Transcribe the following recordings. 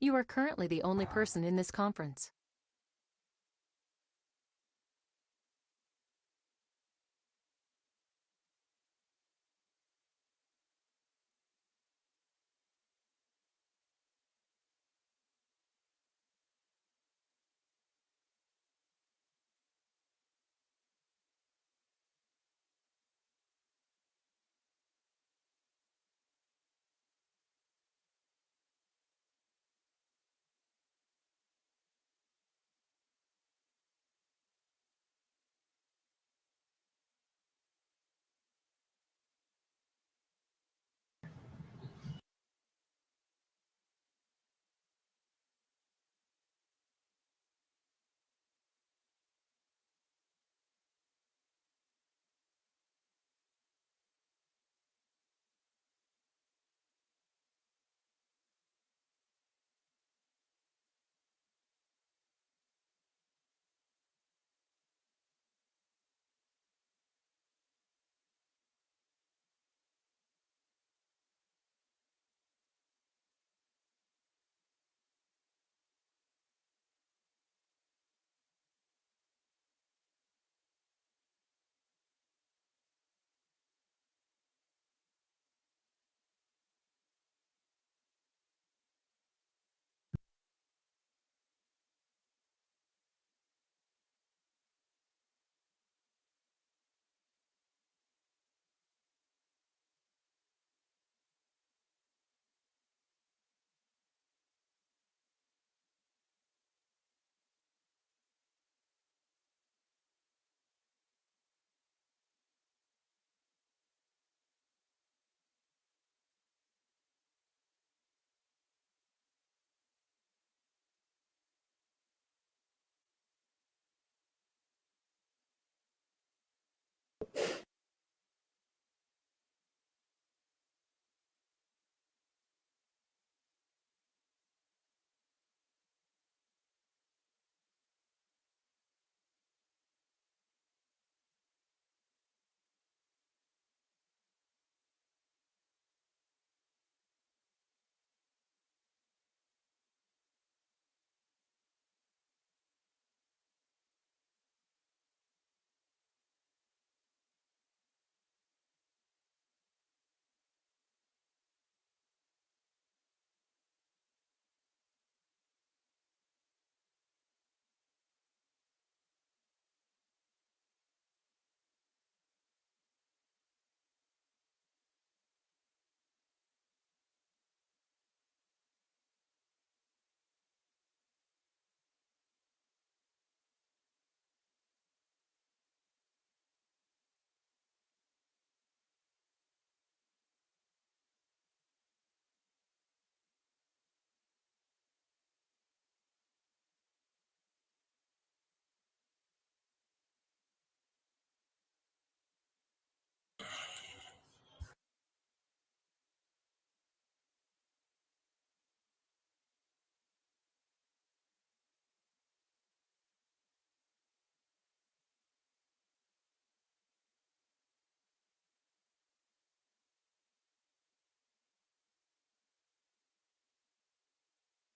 You are currently the only person in this conference.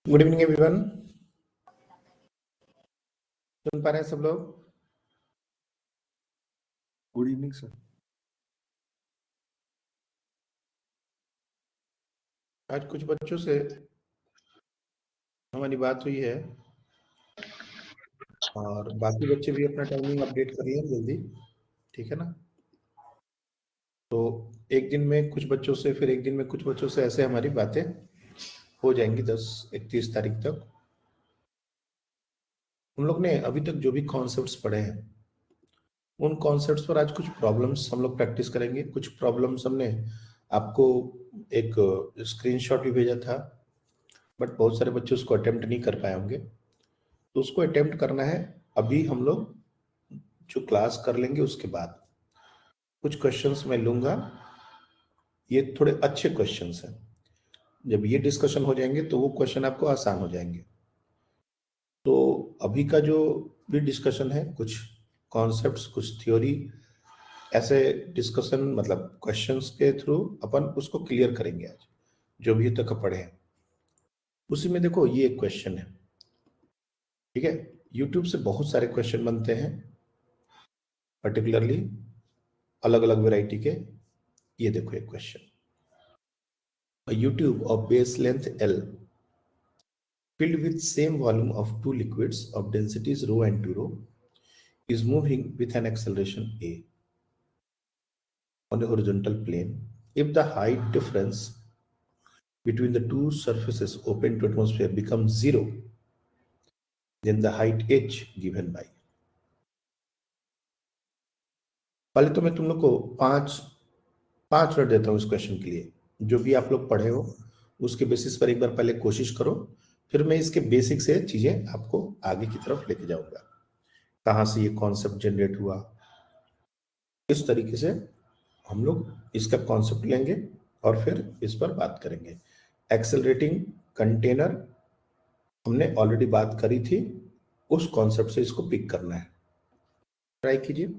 Good evening everyone. सुन पा रहे हैं सब लोग? Good evening sir. आज कुछ बच्चों से हमारी बात हुई है और बाकी बच्चे भी अपना टाइमिंग अपडेट करिए जल्दी, ठीक है ना? तो एक दिन में कुछ बच्चों से, फिर एक दिन में कुछ बच्चों से, ऐसे हमारी बातें हो जाएंगी 10-31 तारीख तक। उन लोग ने अभी तक जो भी कॉन्सेप्ट्स पढ़े हैं उन कॉन्सेप्ट्स पर आज कुछ प्रॉब्लम्स हम लोग प्रैक्टिस करेंगे। कुछ प्रॉब्लम्स हमने आपको एक स्क्रीनशॉट भी भेजा था, बट बहुत सारे बच्चे उसको अटेम्प्ट नहीं कर पाए होंगे, तो उसको अटेम्प्ट करना है। अभी हम लोग जो क्लास कर लेंगे उसके बाद कुछ क्वेश्चंस मैं लूंगा, ये थोड़े अच्छे क्वेश्चंस हैं। जब ये डिस्कशन हो जाएंगे तो वो क्वेश्चन आपको आसान हो जाएंगे। तो अभी का जो भी डिस्कशन है, कुछ कॉन्सेप्ट्स, कुछ थ्योरी, ऐसे डिस्कशन मतलब क्वेश्चंस के थ्रू अपन उसको क्लियर करेंगे आज, जो भी तक पढ़े हैं। उसी में देखो ये एक क्वेश्चन है, ठीक है। यूट्यूब से बहुत सारे क्वेश्चन बनते हैं, पर्टिकुलरली अलग अलग वैरायटी के। ये देखो एक question, YouTube of base length L filled with same volume of two liquids of densities rho and 2 rho is moving with an acceleration a on a horizontal plane. If the height difference between the two surfaces open to atmosphere becomes 0, then the height h given by। पहले तो मैं तुम लोग को पांच पांच minute देता हूँ इस क्वेश्चन के लिए। जो भी आप लोग पढ़े हो उसके बेसिस पर एक बार पहले कोशिश करो, फिर मैं इसके बेसिक से चीजें आपको आगे की तरफ लेके जाऊंगा। कहाँ से ये कॉन्सेप्ट जनरेट हुआ, इस तरीके से हम लोग इसका कॉन्सेप्ट लेंगे और फिर इस पर बात करेंगे। एक्सेलरेटिंग कंटेनर हमने ऑलरेडी बात करी थी, उस कॉन्सेप्ट से इसको पिक करना है। ट्राई कीजिए।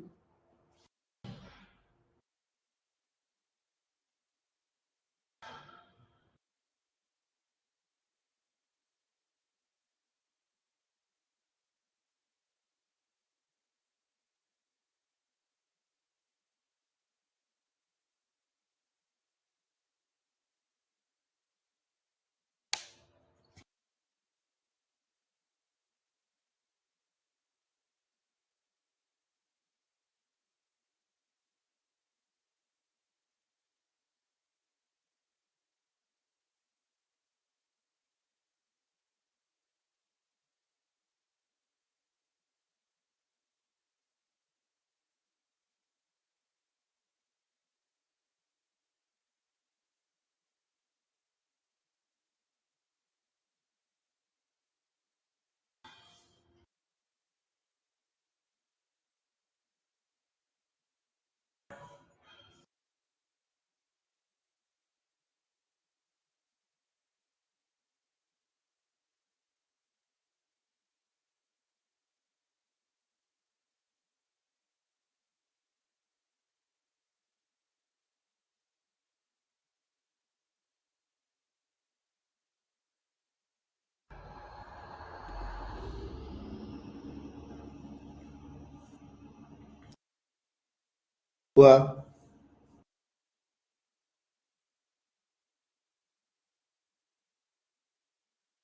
हुआ?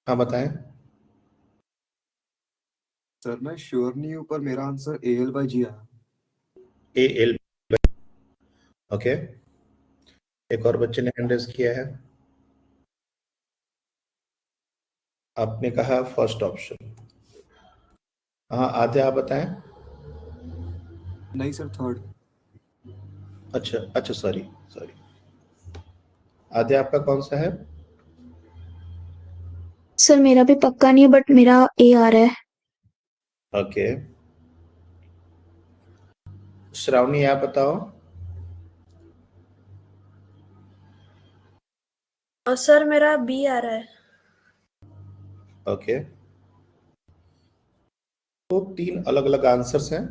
हाँ बताएं। सर मैं श्योर नहीं हूँ पर मेरा आंसर AL/G आया। A L. ओके, एक और बच्चे ने हैंड रेज किया है। आपने कहा फर्स्ट ऑप्शन। हाँ आधे आप बताएं। नहीं सर, थर्ड। अच्छा अच्छा, सॉरी सॉरी। आधे आपका कौन सा है? सर मेरा भी पक्का नहीं है बट मेरा ए आ रहा है। ओके, श्रावणी आप बताओ। सर मेरा बी आ रहा है। ओके, तो तीन अलग अलग आंसर्स हैं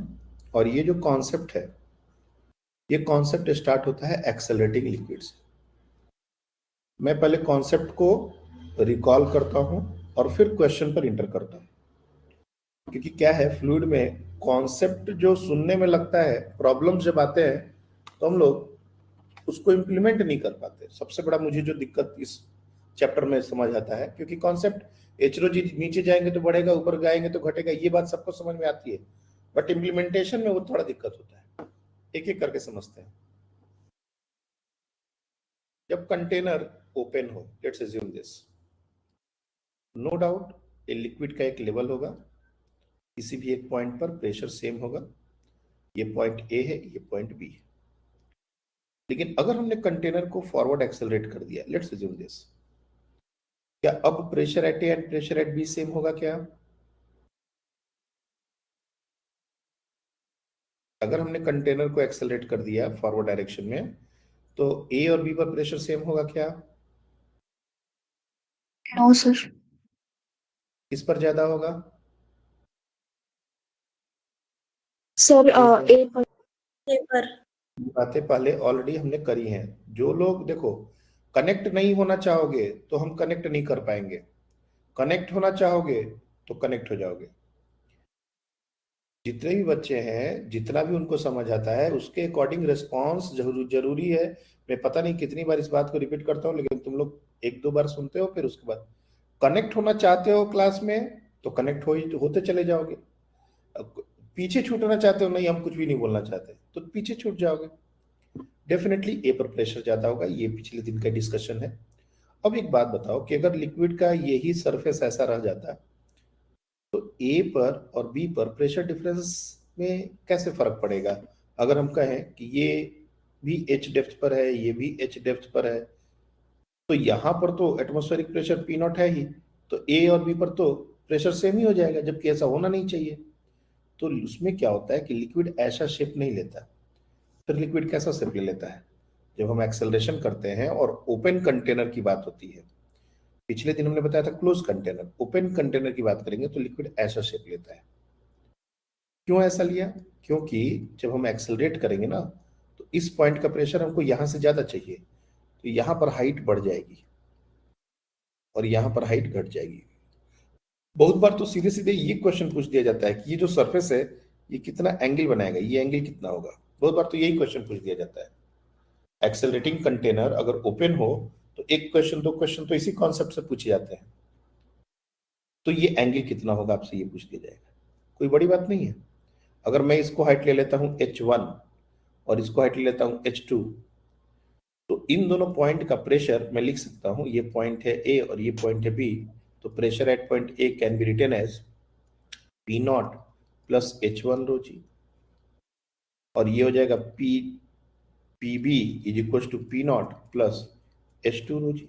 और ये जो कॉन्सेप्ट है, ये कॉन्सेप्ट स्टार्ट होता है एक्सेलरेटिंग लिक्विड से। मैं पहले कॉन्सेप्ट को रिकॉल करता हूं और फिर क्वेश्चन पर इंटर करता हूं, क्योंकि क्या है फ्लूइड में कॉन्सेप्ट जो सुनने में लगता है, प्रॉब्लम्स जब आते हैं तो हम लोग उसको इम्प्लीमेंट नहीं कर पाते। सबसे बड़ा मुझे जो दिक्कत इस चैप्टर में समझ आता है, क्योंकि कॉन्सेप्ट HROG नीचे जाएंगे तो बढ़ेगा, ऊपर जाएंगे तो घटेगा, ये बात सबको समझ में आती है, बट इम्प्लीमेंटेशन में वो थोड़ा दिक्कत होता है। एक एक करके समझते हैं। जब कंटेनर ओपन हो, let's assume this, no doubt ये लिक्विड का एक लेवल होगा, किसी भी एक पॉइंट पर प्रेशर सेम होगा। ये पॉइंट ए है, ये पॉइंट बी है। लेकिन अगर हमने कंटेनर को फॉरवर्ड एक्सेलरेट कर दिया, लेट्स अज्यूम दिस, क्या अब pressure at A and pressure at B same होगा क्या? अगर हमने कंटेनर को एक्सेलरेट कर दिया फॉरवर्ड डायरेक्शन में, तो ए और बी पर प्रेशर सेम होगा क्या? No sir. किस पर ज्यादा होगा? सर ए पर। पेपर। बातें पहले ऑलरेडी हमने करी हैं। जो लोग देखो कनेक्ट नहीं होना चाहोगे तो हम कनेक्ट नहीं कर पाएंगे। कनेक्ट होना चाहोगे तो कनेक्ट हो जाओगे। जितने भी बच्चे हैं, जितना भी उनको समझ आता है उसके अकॉर्डिंग रिस्पॉन्स जरूरी है। मैं पता नहीं कितनी बार इस बात को रिपीट करता हूँ, लेकिन तुम लोग एक दो बार सुनते हो, फिर उसके बाद कनेक्ट होना चाहते हो क्लास में तो कनेक्ट होते चले जाओगे। अब पीछे छूटना चाहते हो, नहीं हम कुछ भी नहीं बोलना चाहते, तो पीछे छूट जाओगे। डेफिनेटली ए पर प्रेशर ज्यादा होगा, ये पिछले दिन का डिस्कशन है। अब एक बात बताओ कि अगर लिक्विड का यही सरफेस ऐसा रह जाता तो ए पर और बी पर प्रेशर डिफरेंस में कैसे फर्क पड़ेगा? अगर हम कहें कि ये भी एच डेप्थ पर है, ये भी एच डेप्थ पर है, तो यहां पर तो एटमॉस्फेरिक प्रेशर पी नॉट है ही, तो ए और बी पर तो प्रेशर सेम ही हो जाएगा, जबकि ऐसा होना नहीं चाहिए। तो उसमें क्या होता है कि लिक्विड ऐसा शेप नहीं लेता। फिर लिक्विड कैसा शेप ले लेता है? जब हम एक्सेलरेशन करते हैं और ओपन कंटेनर की बात होती है, पिछले दिन हमने बताया था क्लोज कंटेनर, ओपन कंटेनर की बात करेंगे तो लिक्विड ऐसा शेप लेता है। क्यों ऐसा लिया? क्योंकि जब हम एक्सेलरेट करेंगे ना, तो इस पॉइंट का प्रेशर हमको यहां से ज्यादा चाहिए, तो यहां पर हाइट बढ़ जाएगी और यहां पर हाइट घट जाएगी। बहुत बार तो सीधे सीधे ये क्वेश्चन पूछ दिया जाता है कि ये जो सरफेस है ये कितना एंगल बनाएगा, ये एंगल कितना होगा। बहुत बार तो यही क्वेश्चन पूछ दिया जाता है। एक्सेलरेटिंग कंटेनर अगर ओपन हो तो एक क्वेश्चन दो क्वेश्चन तो इसी कॉन्सेप्ट से पूछे जाते हैं। तो ये एंगल कितना होगा आपसे ये पूछ दिया जाएगा, कोई बड़ी बात नहीं है। अगर मैं इसको हाइट ले लेता हूं H1 और इसको हाइट ले लेता हूं H2, तो इन दोनों पॉइंट का प्रेशर मैं लिख सकता हूं, ये पॉइंट है A और ये पॉइंट है B, तो pressure at point A can be written as P0 plus H1 rho जी, और ये हो जाएगा PB is equal to P0 plus H2 rho जी।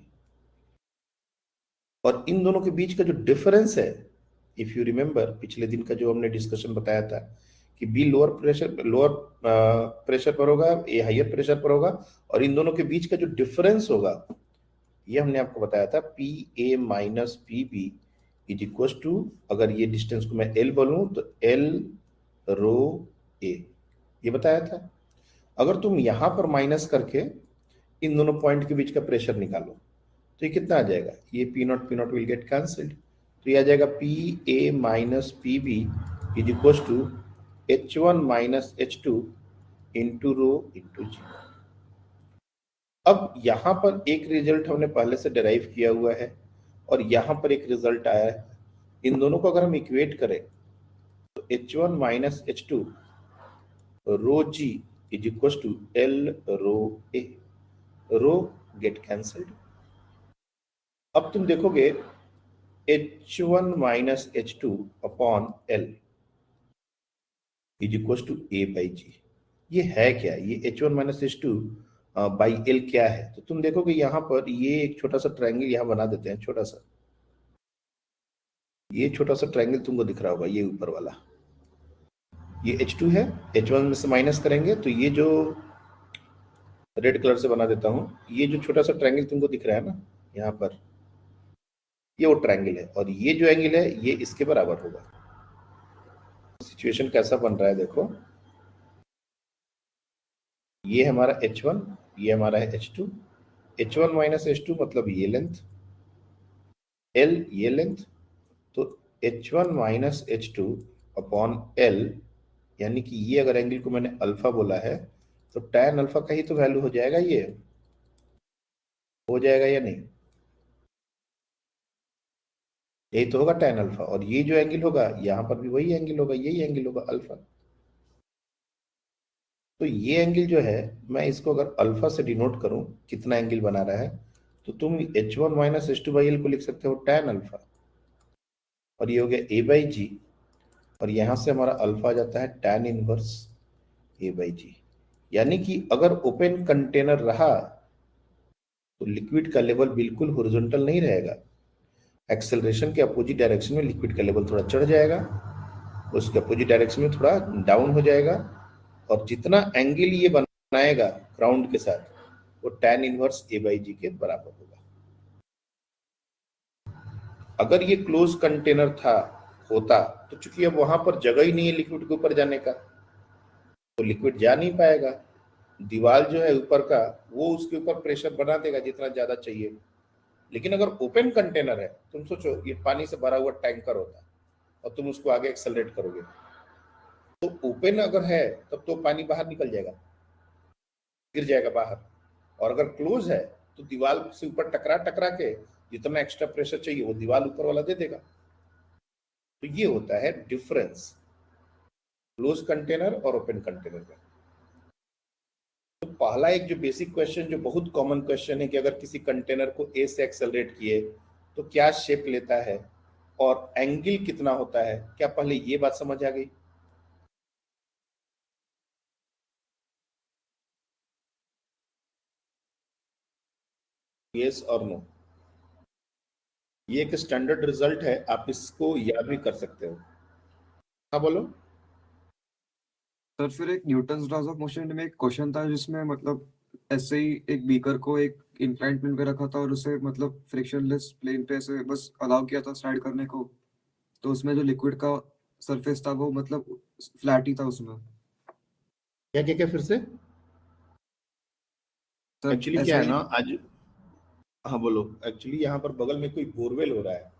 और इन दोनों के बीच का जो डिफरेंस है, इफ यू रिमेंबर पिछले दिन का जो हमने डिस्कशन बताया था कि बी लोअर प्रेशर पर होगा, ए हायर प्रेशर पर होगा, और इन दोनों के बीच का जो डिफरेंस होगा ये हमने आपको बताया था P A minus P B is equal to, अगर ये डिस्टेंस को मैं एल बोलूं तो एल रो ए, ये बताया था। अगर तुम यहां पर माइनस करके इन दोनों पॉइंट के बीच का प्रेशर निकालो तो ये कितना आ जाएगा? ये P nought will get cancelled, तो ये आ जाएगा P A minus P B is equal to H1 minus H2 into rho into g. अब यहां पर एक रिजल्ट हमने पहले से डिराइव किया हुआ है और यहां पर एक रिजल्ट आया है। इन दोनों को अगर हम इक्वेट करें तो H1 minus H2 rho g is equal to L rho A, rho get cancelled. अब तुम देखोगे H1 minus H2 upon L is equal to A by g. ये है क्या? ये H1 minus H2 by L क्या है? तो तुम देखोगे यहाँ पर ये एक छोटा सा ट्रायंगल यहाँ बना देते हैं, छोटा सा, ये छोटा सा ट्रायंगल तुमको दिख रहा होगा, ये ऊपर वाला, ये H2 है, H1 में से माइनस करेंगे तो ये जो रेड कलर से बना देता हूँ, ये जो छोटा सा ट्रायंगल तुमको दिख रहा है ना यहाँ पर, ये वो ट्रायंगल है, और ये जो एंगल है ये इसके बराबर होगा। सिचुएशन कैसा बन रहा है देखो, ये हमारा H1, ये हमारा है H2, H1 माइनस H2 मतलब ये लेंथ, L ये लेंथ, तो H1 minus H2 upon L, यानी कि ये अगर एंगल को मैंने अल्फा बोला है तो tan अल्फा का ही तो वैल्यू हो जाएगा, ये हो जाएगा या नहीं? यही तो होगा tan अल्फा, और ये जो एंगल होगा यहाँ पर भी वही एंगल होगा, यही एंगल होगा अल्फा। तो ये एंगल जो है, मैं इसको अगर अल्फा से डिनोट करूं कितना एंगल बना रहा है, तो तुम H1 minus H2 by L को लिख सकते हो tan अल्फा, और ये हो गया A बाई जी, और यहां से हमारा अल्फा आ जाता है tan इनवर्स A बाई जी। यानी कि अगर ओपन कंटेनर रहा तो लिक्विड का लेवल बिल्कुल हॉरिजॉन्टल नहीं रहेगा, एक्सेलरेशन के अपोजिट डायरेक्शन में लिक्विड का लेवल थोड़ा चढ़ जाएगा, उसके अपोजिट डायरेक्शन में थोड़ा डाउन हो जाएगा, और जितना एंगल ये बनाएगा ग्राउंड के साथ वो tan इनवर्स A बाई जी के बराबर होगा। अगर ये क्लोज कंटेनर होता तो चूंकि अब वहां पर जगह ही नहीं है लिक्विड के ऊपर जाने का, तो लिक्विड जा नहीं पाएगा। दीवार जो है ऊपर का वो उसके ऊपर प्रेशर बना देगा जितना ज्यादा चाहिए, लेकिन अगर ओपन कंटेनर है, तुम सोचो ये पानी से भरा हुआ टैंकर होता है और तुम उसको आगे एक्सेलरेट करोगे, तो ओपन अगर है तब तो पानी बाहर निकल जाएगा, गिर जाएगा बाहर। और अगर क्लोज है तो दीवार से ऊपर टकरा टकरा के जितना एक्स्ट्रा प्रेशर चाहिए वो दीवार ऊपर वाला दे देगा। तो ये होता है डिफरेंस क्लोज कंटेनर और ओपन कंटेनर में। तो पहला एक जो बेसिक क्वेश्चन, जो बहुत कॉमन क्वेश्चन है कि अगर किसी कंटेनर को ए से एक्सेलरेट किए तो क्या शेप लेता है और एंगल कितना होता है, क्या पहले ये बात समझ आ गई? यस और नो? ये एक स्टैंडर्ड रिजल्ट है, आप इसको याद भी कर सकते हो। हाँ बोलो। सर फिर एक न्यूटन्स लॉज ऑफ मोशन में एक क्वेश्चन था जिसमें मतलब ऐसे ही एक बीकर को एक इंक्लाइंड प्लेन पे रखा था और उसे मतलब फ्रिक्शनलेस प्लेन पे ऐसे बस अलाउ किया था स्लाइड करने को, तो उसमें जो लिक्विड का सरफेस था वो मतलब फ्लैट ही था उसमें। क्या क्या क्या फिर से? सर एक्चुअली क्या ऐसा है ही ना आज, हाँ बोलो। एक्चुअली यहाँ पर बगल में कोई बोरवेल हो रहा है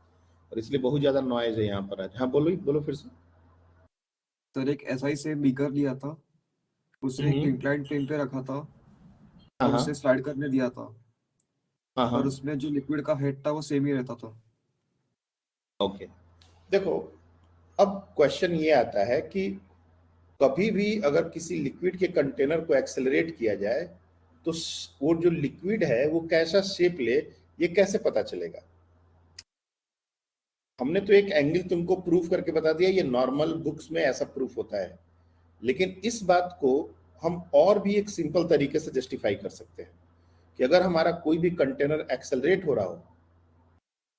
और इसलिए बहुत ज्यादा नॉइज है यहाँ पर आज। हाँ बोलो बोलो फिर से। सर एक ऐसा ही सेम बीकर लिया था, उसे एक हम्म। इंक्लाइंड प्लेन पे रखा था हाँ और हाँ उसे स्लाइड करने दिया था, हाँ हाँ। और उसमें जो लिक्विड का हेड था वो सेम ही रहता था। ओके, देखो अब क्वेश्चन ये आता है कि कभी भी अगर किसी लिक्विड के कंटेनर को एक्सेलरेट किया जाए तो वो जो लिक्विड है वो कैसा शेप ले, ये कैसे पता चलेगा? हमने तो एक एंगल तुमको प्रूफ करके बता दिया, ये नॉर्मल बुक्स में ऐसा प्रूफ होता है, लेकिन इस बात को हम और भी एक सिंपल तरीके से जस्टिफाई कर सकते हैं कि अगर हमारा कोई भी कंटेनर एक्सेलरेट हो रहा हो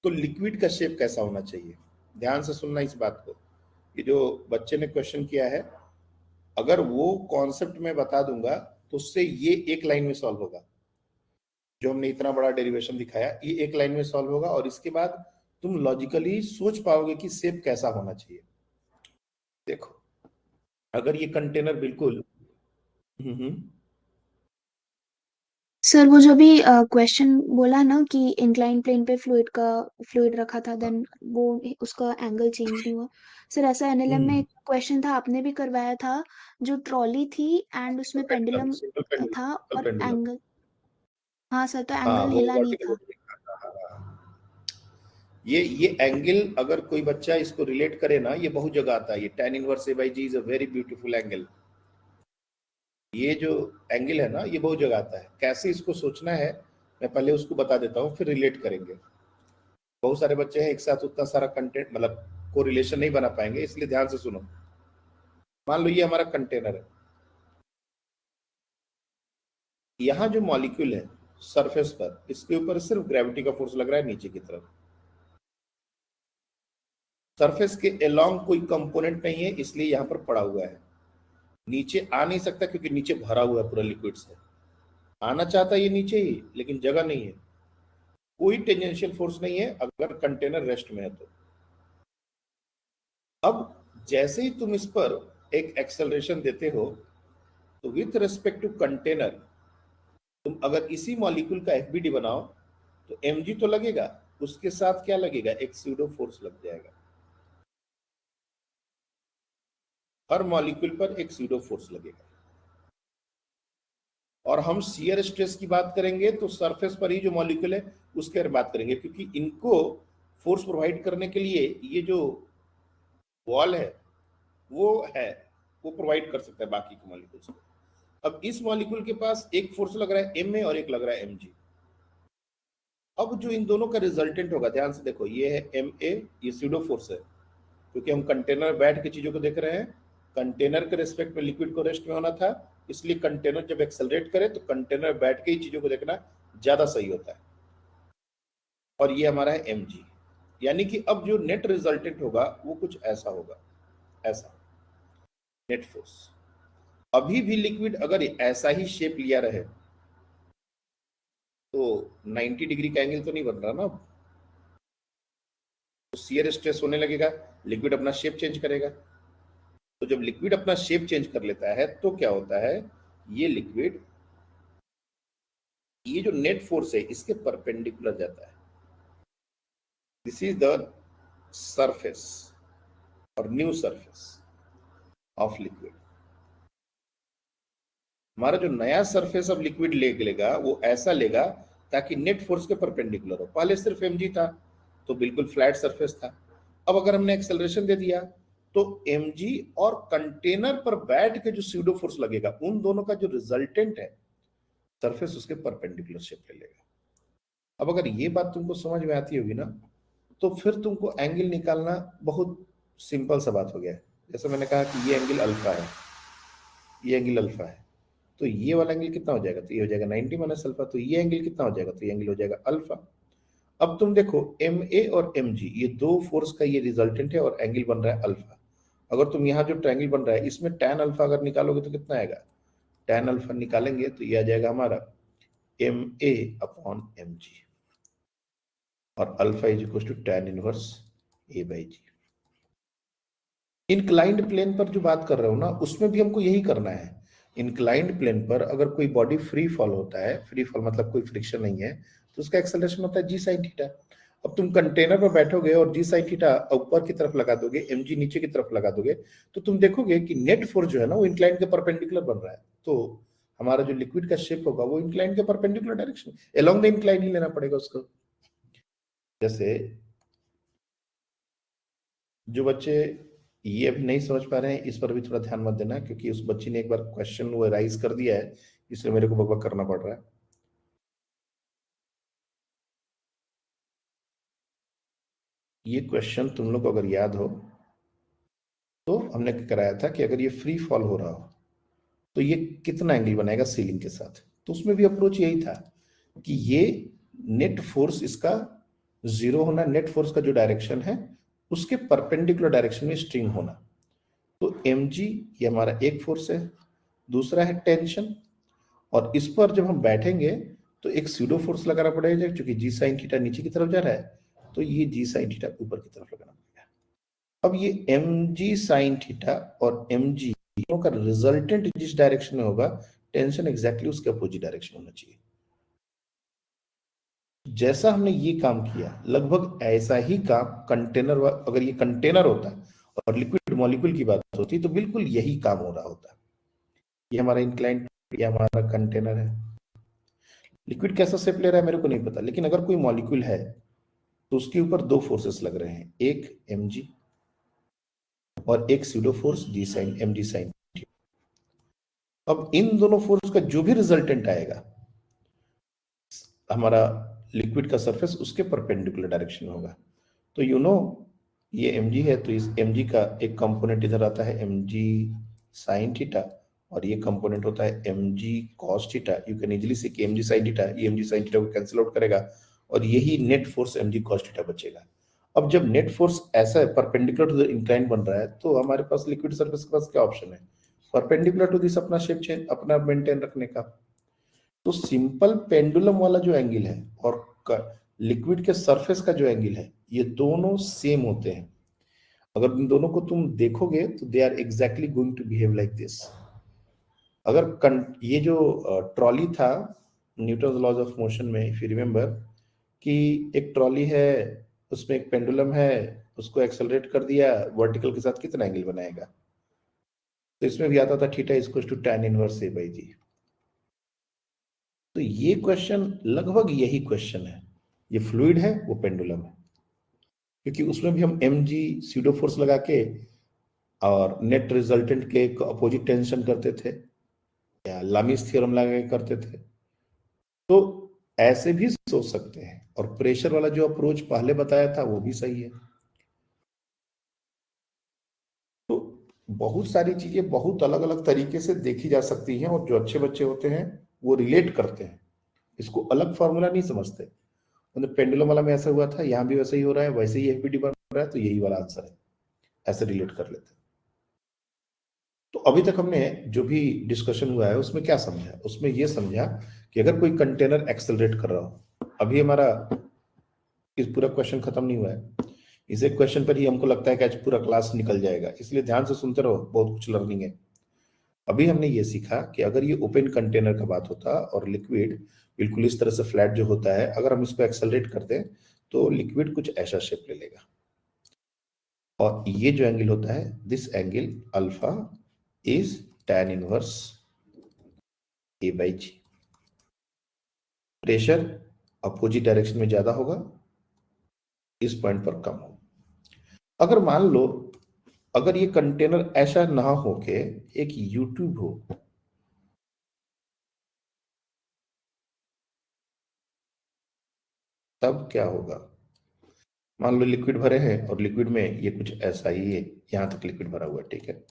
तो लिक्विड का शेप कैसा होना चाहिए। ध्यान से सुनना इस बात को, ये जो बच्चे ने क्वेश्चन किया है, अगर वो कॉन्सेप्ट में बता दूंगा तो उससे ये एक लाइन में सॉल्व होगा। जो हमने इतना बड़ा डेरिवेशन दिखाया ये एक लाइन में सॉल्व होगा और इसके बाद तुम लॉजिकली सोच पाओगे कि शेप कैसा होना चाहिए। देखो अगर ये कंटेनर बिल्कुल सर वो जो भी क्वेश्चन बोला ना कि इंक्लाइन प्लेन पे फ्लूइड रखा था, देन वो उसका एंगल चेंज नहीं हुआ। सर ऐसा एनएलएम में एक क्वेश्चन था, आपने भी करवाया था, जो ट्रॉली थी एंड उसमें पेंडुलम, पेंडुलम सिंपल पेंडुलम, था सिंपल और पेंडुलम। एंगल, हाँ सर, तो हाँ एंगल वो हिला नहीं वर्टिकल था। ये एंगल अगर कोई बच्चा इसको रिलेट करे ना, ये बहुत जगह आता है। ये tan inverse a by g is a very beautiful angle. ये जो एंगल है ना ये बहुत जगह आता है। कैसे इसको सोचना है मैं पहले उसको बता देता हूँ, फिर रिलेट करेंगे। बहुत सारे बच्चे हैं एक साथ उतना सारा कंटेंट मतलब को रिलेशन नहीं बना पाएंगे, इसलिए ध्यान से सुनो। मान लो ये हमारा कंटेनर है, यहाँ जो मॉलिक्यूल है सरफेस पर, इसके ऊपर सिर्फ ग्रेविटी का फोर्स लग रहा है नीचे की तरफ। सरफेस के अलोंग कोई कंपोनेंट नहीं है, इसलिए यहाँ पर पड़ा हुआ है। नीचे आ नहीं सकता क्योंकि नीचे भरा हुआ है पूरा लिक्विड से। आना चाहता है ये नीचे ही, लेकिन जगह नहीं है। कोई टेंजेंशियल फोर्स नहीं है अगर कंटेनर रेस्ट में है तो। अब जैसे ही तुम इस पर एक एक्सेलरेशन देते हो तो विथ रेस्पेक्ट टू कंटेनर, तुम अगर इसी मॉलिक्यूल का एफबीडी बनाओ तो mg तो लगेगा, उसके साथ क्या लगेगा, एक स्यूडो फोर्स लग जाएगा। हर मॉलिक्यूल पर एक स्यूडो फोर्स लगेगा। और हम शियर स्ट्रेस की बात करेंगे तो सरफेस पर ही जो मॉलिक्यूल है उसके बारे में बात करेंगे, क्योंकि इनको फोर्स प्रोवाइड करने के लिए ये जो वॉल है वो प्रोवाइड कर सकता है बाकी के मॉलिक्यूल्स को। अब इस मॉलिक्यूल के पास एक फोर्स लग रहा है ma और एक लग रहा है mg। अब जो इन दोनों का रिजल्टेंट होगा, ध्यान से देखो, ये है ma, ये स्यूडो फोर्स है, क्योंकि हम कंटेनर बैठ के चीजों को देख रहे हैं। कंटेनर के रेस्पेक्ट में लिक्विड को रेस्ट में होना था, इसलिए कंटेनर जब एक्सेलरेट करे तो कंटेनर बैठ के ही चीजों को देखना ज्यादा सही होता है। और ये हमारा है mg, यानी कि अब जो नेट रिजल्टेंट होगा वो कुछ ऐसा होगा, ऐसा नेट फोर्स। अभी भी लिक्विड अगर ऐसा ही शेप लिया रहे तो 90 डिग्री का एंगल तो नहीं बन रहा ना। तो शियर स्ट्रेस होने लगेगा, लिक्विड अपना शेप चेंज करेगा। तो जब लिक्विड अपना शेप चेंज कर लेता है तो क्या होता है, ये लिक्विड ये जो नेट फोर्स है इसके परपेंडिकुलर जाता है। दिस इज द सरफेस और न्यू सरफेस ऑफ लिक्विड। हमारा जो नया सरफेस ऑफ लिक्विड लेगा वो ऐसा लेगा ताकि नेट फोर्स के परपेंडिकुलर हो। पहले सिर्फ mg था तो बिल्कुल फ्लैट सरफेस था। अब अगर हमने एक्सेलरेशन दे दिया तो mg और कंटेनर पर बैठ के जो स्यूडो फोर्स लगेगा उन दोनों का जो रिजल्टेंट है सरफेस उसके परपेंडिकुलर शेप ले लेगा। अब अगर ये बात तुमको समझ में आती होगी ना तो फिर तुमको एंगल निकालना बहुत सिंपल सा बात हो गया है। जैसे मैंने कहा कि ये एंगल अल्फा है, ये एंगल अल्फा है, तो ये वाला एंगल कितना हो जाएगा, तो ये हो जाएगा 90 माइनस अल्फा। तो ये एंगल कितना हो जाएगा, तो ये एंगल हो जाएगा अल्फा। अब तुम देखो MA और MG ये दो फोर्स का ये रिजल्टेंट है और एंगल बन रहा है अल्फा। अगर तुम यहाँ जो ट्रायंगल बन रहा है इसमें tan अल्फा अगर निकालोगे तो कितना आएगा, tan अल्फा निकालेंगे तो ये आ जाएगा हमारा MA अपॉन MG और alpha is equal to tan inverse A by G। Inclined plane पर जो बात कर रहे हो ना उसमें भी हमको यही करना है। इंक्लाइंड प्लेन पर अगर कोई बॉडी फ्री फॉल होता है, फ्री फॉल मतलब कोई फ्रिक्शन नहीं है, तो उसका एक्सेलरेशन होता है g sin थीटा। अब तुम कंटेनर पर बैठोगे और g sin थीटा ऊपर की तरफ लगा दोगे, mg नीचे की तरफ लगा दोगे, तो तुम देखोगे कि नेट फोर्स जो है ना वो इंक्लाइंड के परपेंडिकुलर बन रहा है। तो हमारा जो लिक्विड का शेप होगा वो इंक्लाइंड के perpendicular direction, along the incline ही लेना पड़ेगा उसको। जैसे जो बच्चे ये अभी नहीं समझ पा रहे हैं इस पर भी थोड़ा ध्यान मत देना, क्योंकि उस बच्ची ने एक बार क्वेश्चन वो राइज कर दिया है इसलिए मेरे को बकबक करना पड़ रहा है। ये क्वेश्चन तुम लोग को अगर याद हो तो हमने कराया था कि अगर ये फ्री फॉल हो रहा हो तो ये कितना एंगल बनाएगा सीलिंग के साथ। तो उसमें भी अप्रोच यही था कि ये नेट फोर्स इसका जीरो होना, नेट फोर्स का जो डायरेक्शन है उसके परपेंडिकुलर डायरेक्शन में स्ट्रिंग होना। तो mg ये हमारा एक फोर्स है, दूसरा है टेंशन, और इस पर जब हम बैठेंगे तो एक स्यूडो फोर्स लगाना पड़ेगा क्योंकि g sin थीटा नीचे की तरफ जा रहा है, तो ये g sin थीटा ऊपर की तरफ लगाना पड़ेगा। अब ये mg sin थीटा और mg दोनों का रिजल्टेंट जिस डायरेक्शन में होगा टेंशन एग्जैक्टली उसके अपोजिट डायरेक्शन होना चाहिए। जैसा हमने ये काम किया लगभग ऐसा ही काम कंटेनर, अगर ये कंटेनर होता और लिक्विड मॉलिक्यूल की बात होती तो बिल्कुल यही काम हो रहा होता। ये हमारा इंक्लाइंड, ये हमारा कंटेनर है। लिक्विड कैसा शेप ले रहा है मेरे को नहीं पता, लेकिन अगर कोई मॉलिक्यूल है तो उसके ऊपर दो फोर्सेस लग रहे हैं, एक mg और एक pseudo force g sin mg sin। अब इन दोनों फोर्स का जो भी रिजल्टेंट आएगा हमारा लिक्विड का सरफेस उसके परपेंडिकुलर डायरेक्शन में होगा। तो यू नो ये mg है तो इस mg का एक कंपोनेंट इधर आता है mg sin थीटा और ये कंपोनेंट होता है mg cos theta. You can easily से कि mg sin थीटा, ये mg sin थीटा को कैंसिल आउट करेगा और यही net force mg cos theta बचेगा। अब जब नेट फोर्स ऐसा है परपेंडिकुलर टू द इंक्लाइन बन रहा है तो हमारे पास लिक्विड सरफेस के पास क्या ऑप्शन है, परपेंडिकुलर टू दिस अपना शेप चेंज, अपना मेंटेन रखने का। तो सिंपल पेंडुलम वाला जो एंगल है और लिक्विड के सरफेस का जो एंगल है ये दोनों सेम होते हैं। अगर इन दोनों को तुम देखोगे तो they are exactly going to behave like this. अगर ये जो ट्रॉली था न्यूटन लॉज ऑफ मोशन में, इफ यू रिमेंबर कि एक ट्रॉली है उसमें एक पेंडुलम है, उसको एक्सेलरेट कर दिया वर्टिकल के साथ, कितना एंगल बनाएगा, तो इसमें भी आता था theta is equal to tan inverse A by G। तो ये क्वेश्चन लगभग यही क्वेश्चन है, ये फ्लूइड है वो पेंडुलम है, क्योंकि उसमें भी हम mg स्यूडो फोर्स लगा के और नेट रिजल्टेंट के अपोजिट टेंशन करते थे या लामीस थ्योरम लगा के करते थे। तो ऐसे भी सोच सकते हैं, और प्रेशर वाला जो अप्रोच पहले बताया था वो भी सही है। तो बहुत सारी चीजें बहुत अलग अलग तरीके से देखी जा सकती हैं और जो अच्छे बच्चे होते हैं वो रिलेट करते हैं, इसको अलग फॉर्मूला नहीं समझते। मतलब पेंडुलम वाला में ऐसा हुआ था, यहाँ भी वैसे ही हो रहा है, वैसे ही एफबीडी बन रहा है, तो यही वाला आंसर है, ऐसे रिलेट कर लेते हैं। तो अभी तक हमने जो भी डिस्कशन हुआ है उसमें क्या समझा, उसमें ये समझा कि अगर कोई कंटेनर एक्सेलरेट कर रहा हो, अभी हमारा इस पूरा क्वेश्चन खत्म नहीं हुआ है, इस एक क्वेश्चन पर ही हमको लगता है कि आज पूरा क्लास निकल जाएगा, इसलिए ध्यान से सुनते रहो, बहुत कुछ लर्निंग है। अभी हमने ये सीखा कि अगर ये ओपन कंटेनर का बात होता और लिक्विड बिल्कुल इस तरह से फ्लैट जो होता है, अगर हम इसको एक्सेलरेट कर दें तो लिक्विड कुछ ऐसा शेप ले लेगा, और ये जो एंगल होता है, this angle alpha is tan inverse A/G। Pressure opposite direction में ज्यादा होगा, इस पॉइंट पर कम होगा। अगर मान लो अगर ये कंटेनर ऐसा ना हो के एक यूट्यूब हो, तब क्या होगा? मान लो लिक्विड भरे हैं और लिक्विड में ये कुछ ऐसा ही है, यहां तक लिक्विड भरा हुआ है, ठीक है।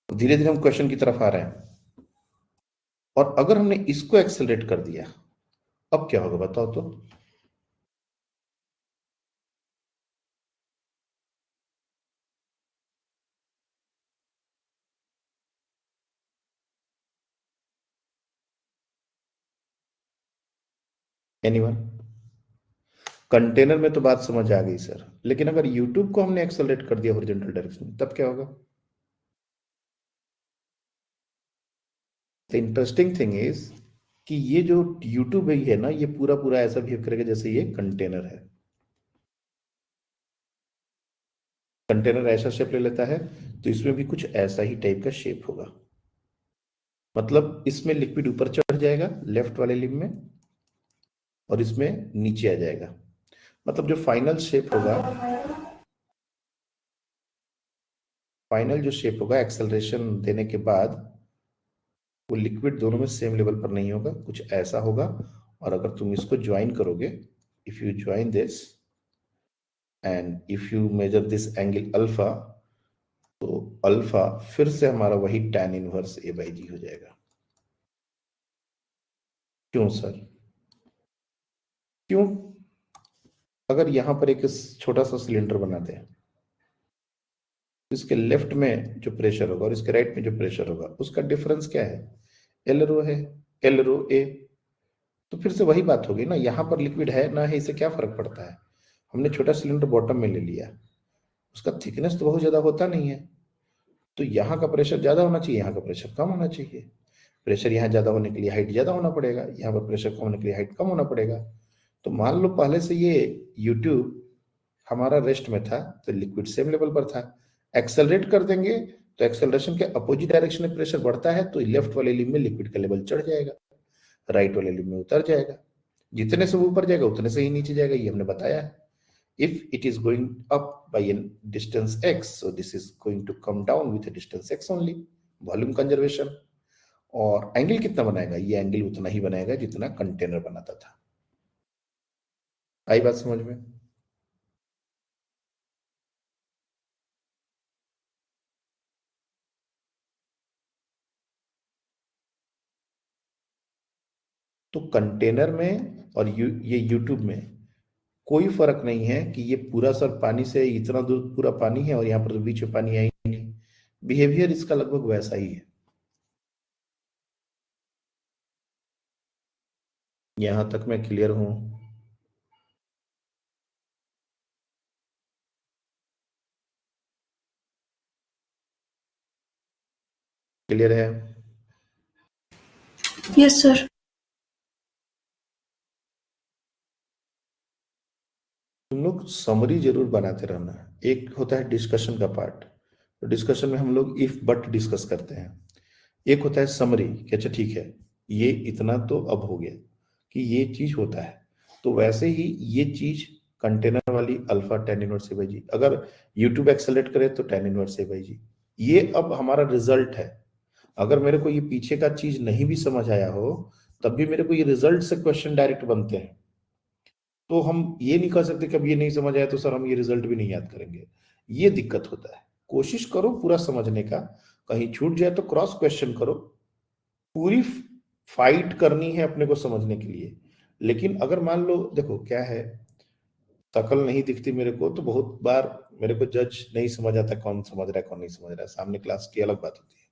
धीरे धीरे हम क्वेश्चन की तरफ आ रहे हैं, और अगर हमने इसको एक्सेलरेट कर दिया, अब क्या होगा बताओ तो? एनीवन? कंटेनर में तो बात समझ आ गई सर, लेकिन अगर यूट्यूब को हमने एक्सेलरेट कर दिया हॉरिजॉन्टल डायरेक्शन में, तब क्या होगा? द इंटरेस्टिंग थिंग इज कि ये जो यूट्यूब है ना, ये पूरा पूरा ऐसा बिहेव करेगा जैसे ये कंटेनर है। कंटेनर ऐसा शेप ले लेता है, तो इसमें भी कुछ ऐसा ही टाइप का शेप होगा। मतलब इसमें लिक्विड ऊपर चढ़ जाएगा लेफ्ट वाले लिम्ब में, और इसमें नीचे आ जाएगा। मतलब जो फाइनल शेप होगा, फाइनल जो शेप होगा एक्सेलरेशन देने के बाद, वो लिक्विड दोनों में सेम लेवल पर नहीं होगा, कुछ ऐसा होगा। और अगर तुम इसको ज्वाइन करोगे, if you join this and if you measure this angle alpha, तो अल्फा फिर से हमारा वही tan इनवर्स A/G हो जाएगा। क्यों सर? क्यों? अगर यहां पर एक छोटा सा सिलेंडर बना दें, इसके लेफ्ट में जो प्रेशर होगा और इसके राइट में जो प्रेशर होगा, उसका डिफरेंस क्या है? L रो है, L रो A। तो फिर से वही बात होगी ना, यहां पर लिक्विड है ना है, इससे क्या फर्क पड़ता है? हमने छोटा सिलेंडर बॉटम में ले लिया, उसका थिकनेस तो बहुत ज्यादा होता नहीं है, तो यहाँ का प्रेशर ज्यादा होना चाहिए, यहाँ का प्रेशर कम होना चाहिए। प्रेशर यहाँ ज्यादा होने के लिए हाइट ज्यादा होना पड़ेगा, यहाँ पर प्रेशर कम होने के लिए हाइट कम होना पड़ेगा। तो मान लो पहले से ये यूट्यूब हमारा रेस्ट में था, तो लिक्विड सेम लेवल पर था। एक्सेलरेट कर देंगे तो एक्सेलरेशन के अपोजिट डायरेक्शन में प्रेशर बढ़ता है, तो लेफ्ट वाले लिम्ब में लिक्विड का लेवल चढ़ जाएगा, राइट वाले लिम्ब में उतर जाएगा। जितने से ऊपर जाएगा उतने से ही नीचे जाएगा, ये हमने बताया है। If it is going up by a distance x, so this is going to come down with a distance x only, volume conservation. और एंगल कितना बनाएगा? ये एंगल उतना ही बनाएगा जितना कंटेनर बनाता था। आई बात समझ में? तो कंटेनर में और ये यूट्यूब में कोई फर्क नहीं है कि ये पूरा सर पानी से इतना दूर पूरा पानी है और यहाँ पर तो बीच में पानी है ही नहीं। बिहेवियर इसका लगभग वैसा ही है। यहां तक मैं क्लियर हूं? क्लियर है? Yes sir. तुम लोग समरी जरूर बनाते रहना। एक होता है डिस्कशन का पार्ट, तो डिस्कशन में हम लोग इफ बट डिस्कस करते हैं। एक होता है समरी कि अच्छा ठीक है, ये इतना तो अब हो गया कि ये चीज होता है। तो वैसे ही ये चीज कंटेनर वाली अल्फा tan इनवर्स A/G, अगर यूट्यूब एक्सेलरेट करे तो tan इनवर्स A/G, ये अब हमारा रिजल्ट है। अगर मेरे को ये पीछे का चीज नहीं भी समझ आया हो, तब भी मेरे को ये रिजल्ट से क्वेश्चन डायरेक्ट बनते हैं। तो हम ये नहीं कर सकते कि अब ये नहीं समझ आया तो सर हम ये रिजल्ट भी नहीं याद करेंगे। ये दिक्कत होता है। कोशिश करो पूरा समझने का, कहीं छूट जाए तो क्रॉस क्वेश्चन करो। पूरी फाइट करनी है अपने को समझने के लिए। लेकिन अगर मान लो, देखो क्या है, शकल नहीं दिखती मेरे को, तो बहुत बार मेरे को जज नहीं समझ आता कौन समझ रहा है कौन नहीं समझ रहा है। सामने क्लास की अलग बात होती है,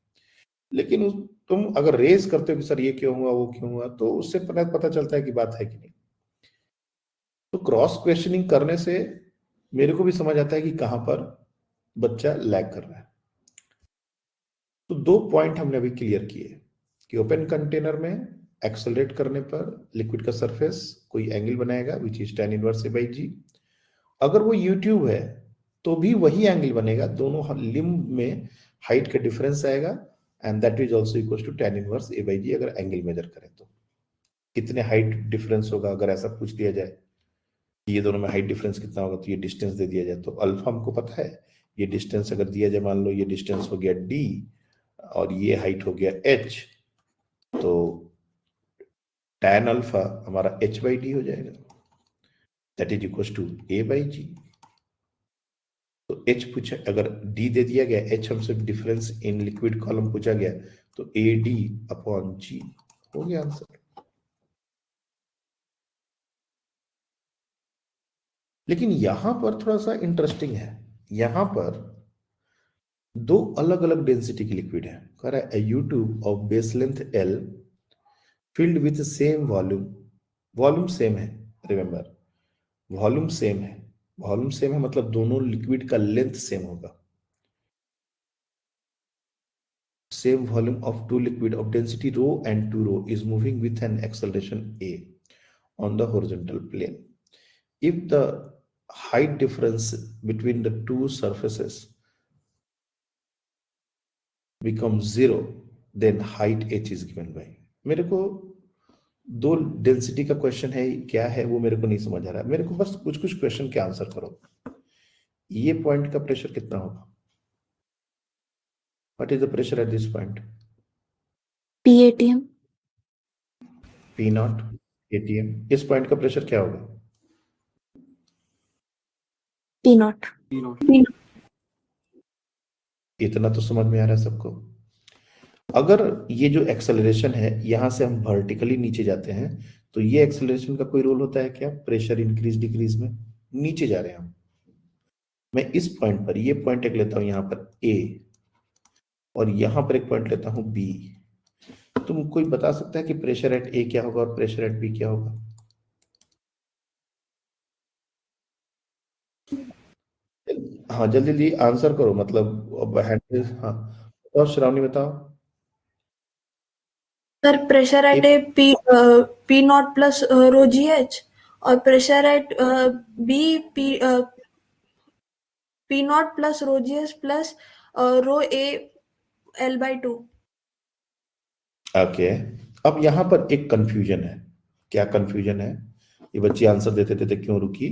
लेकिन तुम अगर रेज करते हो कि सर ये क्यों हुआ वो क्यों हुआ, तो उससे पता चलता है कि बात है कि नहीं। तो क्रॉस क्वेश्चनिंग करने से मेरे को भी समझ आता है कि कहां पर बच्चा लैग कर रहा है। तो 2 पॉइंट हमने अभी क्लियर किए कि ओपन कंटेनर में एक्सेलरेट करने पर लिक्विड का सरफेस कोई एंगल बनाएगा which is tan inverse A/G। अगर वो यूट्यूब है तो भी वही एंगल बनेगा, दोनों लिम्ब में हाइट का डिफरेंस आएगा and that is also equal to tan inverse A/G अगर एंगल मेजर करें तो। कितने हाइट डिफरेंस होगा अगर ऐसा पूछ दिया जाए कि ये दोनों में हाइट डिफरेंस कितना होगा, तो ये डिस्टेंस दे दिया जाए तो अल्फा हमको पता है, ये डिस्टेंस अगर दिया जाए, मान लो ये डिस्टेंस हो गया d और ये हाइट हो गया h, तो tan अल्फा हमारा h/d हो जाएगा, that is equal to A/G। तो h पूछा, अगर d दे दिया गया, h हमसे डिफरेंस इन लिक्विड कॉलम पूछा गया, तो AD/G हो गया आंसर। लेकिन यहां पर थोड़ा सा इंटरेस्टिंग है, यहां पर दो अलग अलग डेंसिटी की लिक्विड है। कह रहा है U2 of base length L filled with same volume, volume same है, रिमेंबर वॉल्यूम सेम है, वॉल्यूम सेम है मतलब दोनों लिक्विड का लेंथ सेम होगा। Same volume of two liquid of density rho and 2 rho is moving with an acceleration a on the horizontal plane. If the height difference between the two surfaces becomes 0, then height h is given by। मेरे को दो density का question है, क्या है वो मेरे को नहीं समझ आ रहा है, मेरे को बस कुछ कुछ क्वेश्चन के आंसर करो। ये पॉइंट का प्रेशर कितना होगा? What is the pressure at this point? PATM। P0 ATM। इस पॉइंट का प्रेशर क्या होगा? P0। इतना तो समझ में आ रहा है सबको। अगर ये जो एक्सेलरेशन है यहां से हम वर्टिकली नीचे जाते हैं, तो ये एक्सेलरेशन का कोई रोल होता है क्या? प्रेशर इंक्रीज डिक्रीज में नीचे जा रहे हैं हम। मैं इस पॉइंट पर, ये पॉइंट एक लेता हूं यहां पर A, और यहां पर एक पॉइंट लेता हूं B। तुम कोई बता सकता है कि प्रेशर एट A क्या होगा और प्रेशर एट B क्या होगा? हाँ जल्दी जल्दी आंसर करो, मतलब अब हैंड, हाँ बताओ श्रावणी बताओ। Sir pressure at A P not plus rho ji h, और pressure at B P not plus rho ji h plus rho A L/2। Okay, अब यहां पर एक कंफ्यूजन है। क्या कंफ्यूजन है? ये बच्ची आंसर देते देते क्यों रुकी?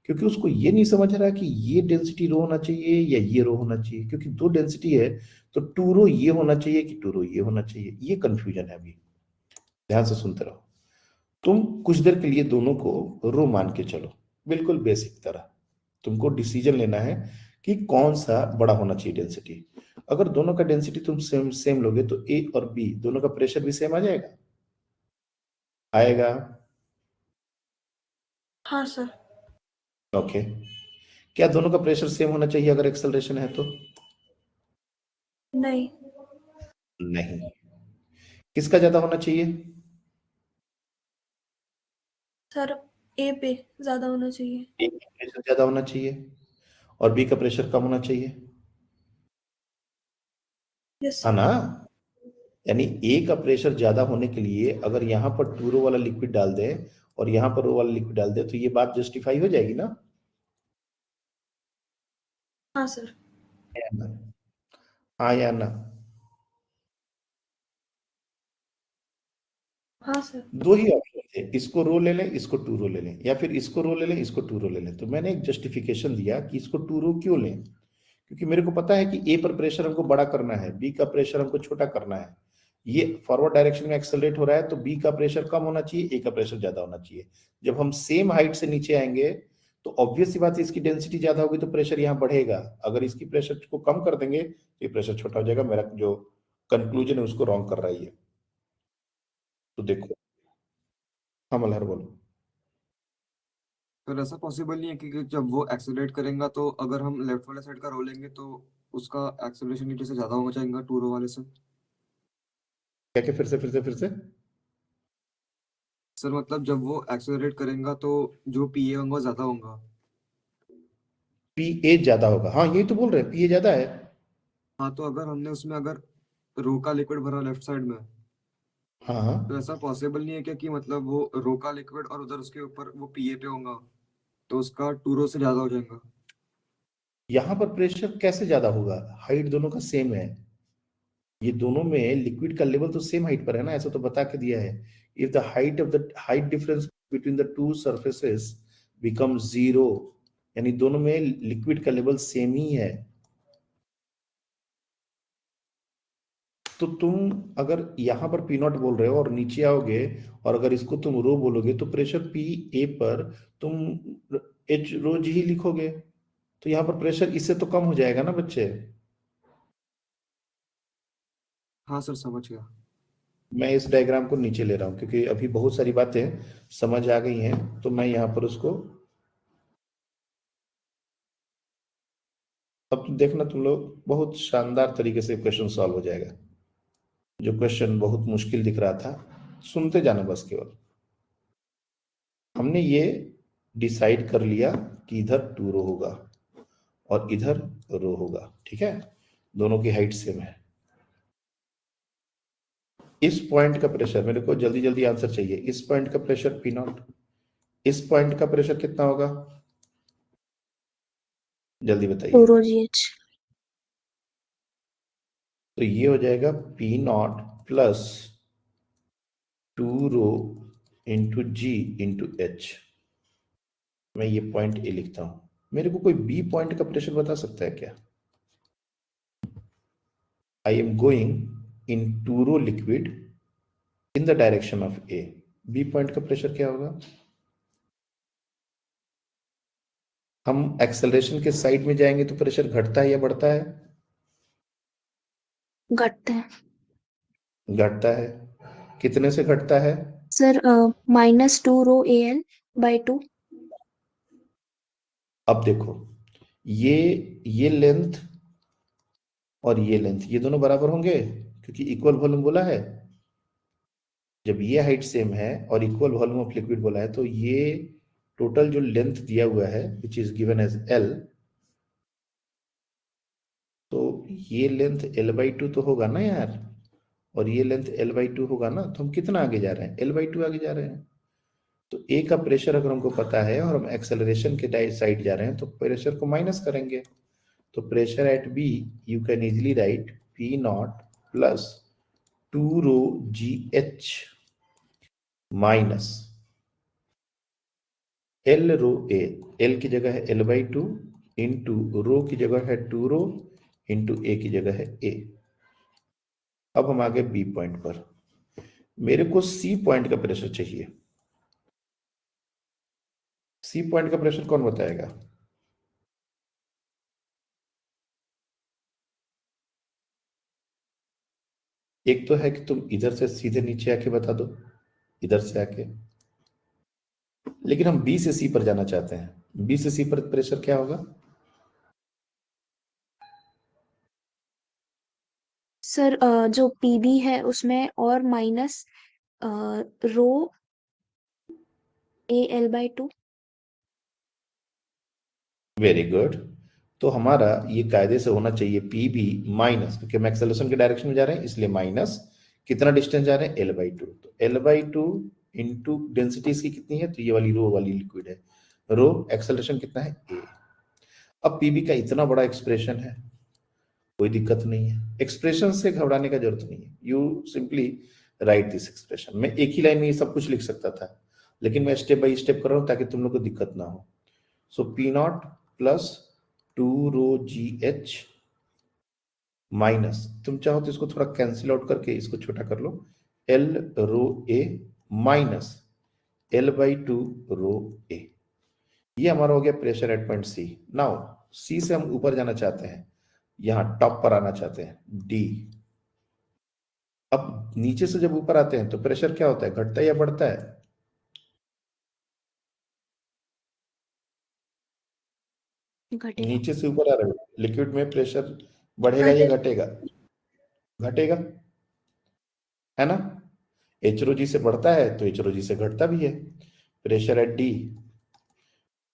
क्योंकि उसको ये नहीं समझ रहा कि ये डेंसिटी रो होना चाहिए या ये रो होना चाहिए, क्योंकि दो डेंसिटी है तो 2 रो ये होना चाहिए कि 2 रो ये होना चाहिए, ये कंफ्यूजन है। अभी ध्यान से सुनते रहो। तुम कुछ देर के लिए दोनों को रो मान के चलो, बिल्कुल बेसिक तरह। तुमको डिसीजन लेना है कि कौन सा बड़ा होना चाहिए डेंसिटी। अगर दोनों का डेंसिटी तुम सेम सेम लोगे तो A और B दोनों का प्रेशर भी सेम आ जाएगा, आएगा? हाँ सर। ओके, क्या दोनों का प्रेशर सेम होना चाहिए अगर एक्सेलरेशन है तो? नहीं नहीं। किसका ज्यादा होना चाहिए? सर, ए पे ज्यादा होना चाहिए। A का प्रेशर ज्यादा होना चाहिए और B का प्रेशर कम होना चाहिए, यस है सर। ना? यानी A का प्रेशर ज्यादा होने के लिए अगर यहाँ पर 2 रो वाला लिक्विड डाल दे और यहाँ पर रो वाला लिक्विड डाल दे तो ये बात जस्टिफाई हो जाएगी ना? हाँ सर। हाँ या ना? हाँ सर। दो ही ऑप्शन थे, इसको रो ले लें, इसको 2 रो ले लें, या फिर इसको रो ले लें, इसको 2 रो ले लें। तो मैंने एक जस्टिफिकेशन दिया कि इसको 2 रो क्यों लें, क्योंकि मेरे को पता है कि A पर प्रेशर हमको बड़ा करना है, B का प्रेशर हमको छोटा करना है। ये फॉरवर्ड डायरेक्शन में एक्सेलरेट हो रहा है तो B का प्रेशर कम होना चाहिए, A का प्रेशर ज्यादा होना चाहिए। जब हम सेम हाइट से नीचे आएंगे तो ऑब्वियस सी बात है, इसकी डेंसिटी ज्यादा होगी तो प्रेशर यहाँ बढ़ेगा। अगर इसकी प्रेशर को कम कर देंगे तो ये प्रेशर छोटा हो जाएगा। मेरा जो कंक्लूजन है उसको रॉन्ग कर रहा है ये। तो देखो, हाँ मल्हार बोलो। फिर ऐसा पॉसिबल नहीं है कि जब वो एक्सेलरेट करेगा तो अगर हम लेफ्ट वाले साइड का रो लेंगे तो उसका एक्सेलरेशन नीचे से ज्यादा होना चाहिए 2 रो वाले से? क्या क्या? फिर से सर मतलब जब वो एक्सेलरेट करेगा तो जो पी ए होगा ज्यादा होगा। PA ज्यादा होगा, हाँ यही तो बोल रहे हैं, PA ज्यादा है। हाँ तो अगर हमने उसमें अगर रो का लिक्विड भरा लेफ्ट साइड में, हाँ हाँ, तो ऐसा पॉसिबल नहीं है क्या कि मतलब वो रो का लिक्विड और उधर उसके ऊपर वो पीए पे होगा, तो उसका 2 रो से ज्यादा हो जाएगा। यहाँ पर प्रेशर कैसे ज्यादा होगा? हाइट दोनों का सेम है, ये दोनों में लिक्विड का लेवल तो सेम हाइट पर है ना, ऐसा तो बता के दिया है। If the height difference between the two surfaces become zero, यानी दोनों में लिक्विड का लेवल सेम ही है। तो तुम अगर यहाँ पर पी नॉट बोल रहे हो और नीचे आओगे और अगर इसको तुम रो बोलोगे तो प्रेशर पी ए पर तुम एच रो जी ही लिखोगे, तो यहाँ पर प्रेशर इससे तो कम हो जाएगा ना बच्चे। हाँ सर, समझ गया। मैं इस डायग्राम को नीचे ले रहा हूँ क्योंकि अभी बहुत सारी बातें समझ आ गई हैं, तो मैं यहाँ पर उसको, अब तुम देखना, तुम लोग बहुत शानदार तरीके से क्वेश्चन सॉल्व हो जाएगा। जो क्वेश्चन बहुत मुश्किल दिख रहा था, सुनते जाना बस केवल। हमने ये डिसाइड कर लिया कि इधर 2 रो होगा और इधर रो होगा, ठीक है, दोनों की हाइट सेम है। इस पॉइंट का प्रेशर, मेरे को जल्दी जल्दी आंसर चाहिए, इस पॉइंट का प्रेशर पी नॉट, इस पॉइंट का प्रेशर कितना होगा, जल्दी बताइए। 2 रो GH। तो ये हो जाएगा P not plus 2 rho into G into H. मैं ये पॉइंट ए लिखता हूं। मेरे को कोई बी पॉइंट का प्रेशर बता सकता है क्या? I am going in 2 rho liquid in the direction of A, B point का प्रेशर क्या होगा? हम एक्सेलरेशन के साइड में जाएंगे तो प्रेशर घटता है या बढ़ता है? घटते हैं घटता है। कितने से घटता है? सर। -2 rho AL by 2। अब देखो, ये लेंथ और ये लेंथ, ये दोनों बराबर होंगे क्योंकि इक्वल वॉल्यूम बोला है। जब ये हाइट सेम है और इक्वल वॉल्यूम ऑफ लिक्विड बोला है, तो ये टोटल जो लेंथ दिया हुआ है which is given as L, तो ये लेंथ L/2 तो होगा ना यार, और ये लेंथ L/2 होगा ना, तो हम कितना आगे जा रहे हैं? L/2 आगे जा रहे हैं। तो ए का प्रेशर अगर हमको पता है और हम एक्सेलरेशन के साइड जा रहे हैं तो प्रेशर को माइनस करेंगे। तो pressure at B you can easily write P not plus 2 rho ji H minus L rho A, L की जगह है L/2 इंटू रो की जगह है 2 रो इंटू ए की जगह है ए। अब हम आगे बी पॉइंट पर, मेरे को सी पॉइंट का प्रेशर चाहिए। सी पॉइंट का प्रेशर कौन बताएगा? एक तो है कि तुम इधर से सीधे नीचे आके बता दो, इधर से आके, लेकिन हम बी से सी पर जाना चाहते हैं। बी से सी पर प्रेशर क्या होगा? सर जो PB है उसमें और minus rho AL by 2। Very good. तो हमारा ये कायदे से होना चाहिए पी बी माइनस, क्योंकि हम एक्सेलरेशन के डायरेक्शन में जा रहे हैं इसलिए माइनस, कितना डिस्टेंस जा रहे हैं? L/2। तो L/2 इंटू डेंसिटी इसकी कितनी है? तो ये वाली रो वाली लिक्विड है, रो एक्सेलरेशन कितना है? A। अब पीबी का इतना बड़ा एक्सप्रेशन है, कोई दिक्कत नहीं है, एक्सप्रेशन से घबराने का जरूरत नहीं है। You simply write this expression. मैं एक ही लाइन में ये सब कुछ लिख सकता था, लेकिन मैं स्टेप बाय स्टेप कर रहा हूं ताकि तुम लोग को दिक्कत ना हो। So P not plus 2 rho ji H minus, तुम चाहो तो इसको थोड़ा कैंसिल आउट करके इसको छोटा कर लो, L रो ए माइनस L/2 रो ए। ये हमारा हो गया pressure at point C. Now C से हम ऊपर जाना चाहते हैं, यहां टॉप पर आना चाहते हैं, डी। अब नीचे से जब ऊपर आते हैं तो प्रेशर क्या होता है? घटता है या बढ़ता है? घटेगा। नीचे से ऊपर आ रहे हो, लिक्विड में प्रेशर बढ़ेगा या घटेगा? घटेगा, है ना। एच रो जी से बढ़ता है तो एच रो जी से घटता भी है। Pressure at D,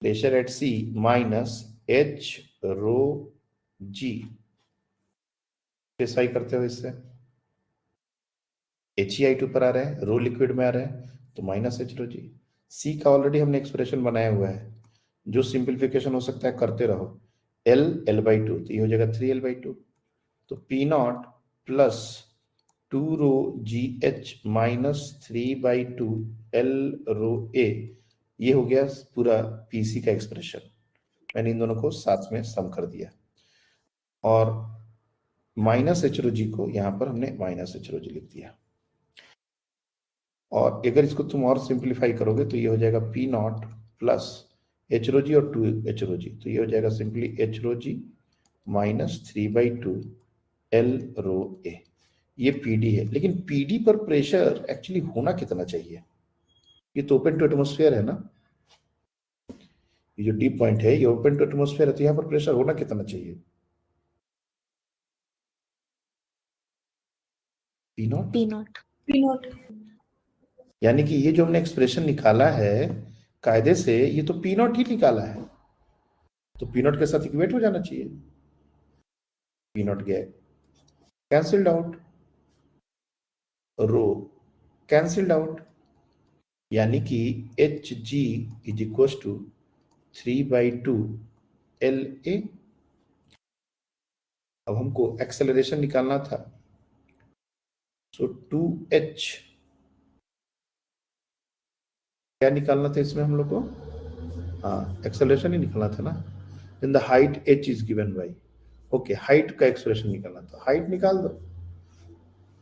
pressure at C minus H rho G, specify करते हो इससे HeI2 पर आ रहे हैं, रो लिक्विड में आ रहे हैं तो माइनस एच रो जी। सी का ऑलरेडी हमने एक्सप्रेशन बनाया हुआ है, जो सिंप्लीफिकेशन हो सकता है करते रहो। L/2 तो ये हो जाएगा 3L/2, तो P not plus 2 rho GH minus 3/2 L rho A, ये हो गया पूरा PC का एक्सप्रेशन। मैंने इन दोनों को साथ में सम कर दिया और माइनस एच रो जी को यहां पर हमने माइनस एच रो जी लिख दिया। और अगर इसको तुम और सिंप्लीफाई करोगे तो ये हो जाएगा P not plus H rho जी और 2H रो जी, तो ये हो जाएगा simply H rho G minus 3/2 L rho A। ये PD है, लेकिन PD पर प्रेशर एक्चुअली होना कितना चाहिए? ये तो ओपन टू एटमोस्फेयर है ना, ये जो डीप पॉइंट है ये ओपन टू एटमोस्फेयर है, तो यहाँ पर प्रेशर होना कितना चाहिए? P not. P naught. यानी कि ये जो हमने एक्सप्रेशन निकाला है कायदे से, ये तो P नॉट ही निकाला है, तो P नॉट के साथ इक्वेट हो जाना चाहिए। P नॉट गया cancelled out, rho cancelled out, यानी कि H G is equal to 3/2 LA। अब हमको एक्सेलरेशन निकालना था, सो 2H क्या निकालना था इसमें हम लोग को? हाँ, एक्सेलरेशन ही निकालना था ना। In the height h is given by, okay, height का एक्सप्रेशन निकालना था, हाइट निकाल दो।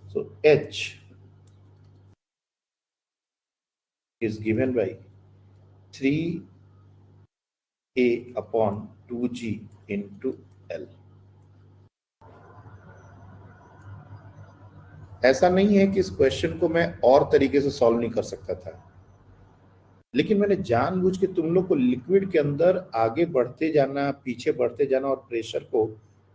सो h is given by 3A upon 2G into L। ऐसा नहीं है कि इस क्वेश्चन को मैं और तरीके से सॉल्व नहीं कर सकता था, लेकिन मैंने जानबूझ के तुम लोग को लिक्विड के अंदर आगे बढ़ते जाना, पीछे बढ़ते जाना और प्रेशर को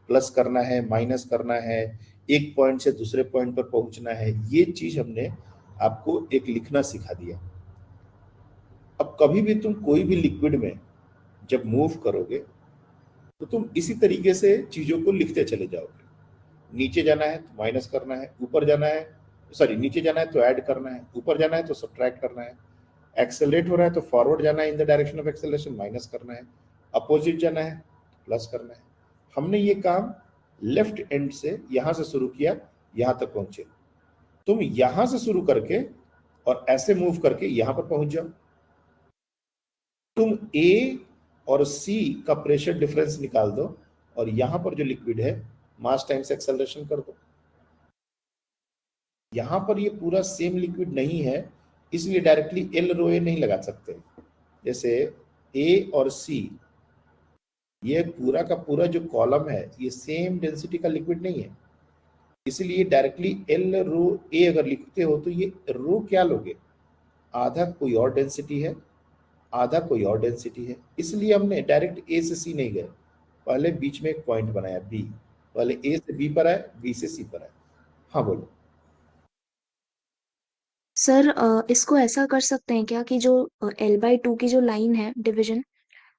प्लस करना है, माइनस करना है, एक पॉइंट से दूसरे पॉइंट पर पहुंचना है, ये चीज हमने आपको एक लिखना सिखा दिया। अब कभी भी तुम कोई भी लिक्विड में जब मूव करोगे तो तुम इसी तरीके से चीजों को लिखते चले जाओगे। नीचे जाना है तो माइनस करना है, ऊपर जाना है, सॉरी नीचे जाना है तो ऐड करना है, ऊपर जाना है तो सब्ट्रैक्ट करना है, एक्सेलरेट हो रहा है तो फॉरवर्ड जाना है इन the direction of acceleration, minus करना है, अपोजिट जाना है प्लस करना है। हमने ये काम लेफ्ट एंड से यहां से शुरू किया, यहां तक पहुंचे। तुम यहां से शुरू करके और ऐसे मूव करके यहां पर पहुंच जाओ। तुम ए और सी का प्रेशर डिफरेंस निकाल दो और यहां पर जो लिक्विड है मास टाइम्स एक्सेलरेशन कर दो। यहां पर ये पूरा सेम लिक्विड नहीं है, इसलिए डायरेक्टली एल रो ए नहीं लगा सकते। जैसे ए और सी, ये पूरा का पूरा जो कॉलम है ये सेम डेंसिटी का लिक्विड नहीं है, इसलिए डायरेक्टली एल रो ए अगर लिखते हो तो ये रो क्या लोगे? आधा कोई और डेंसिटी है, आधा कोई और डेंसिटी है, इसलिए हमने डायरेक्ट ए से सी नहीं गए, पहले बीच में एक पॉइंट बनाया बी, पहले ए से बी पर आए, बी से सी पर आए। हाँ बोलो। सर इसको ऐसा कर सकते हैं क्या कि जो L/2 की जो लाइन है डिवीजन,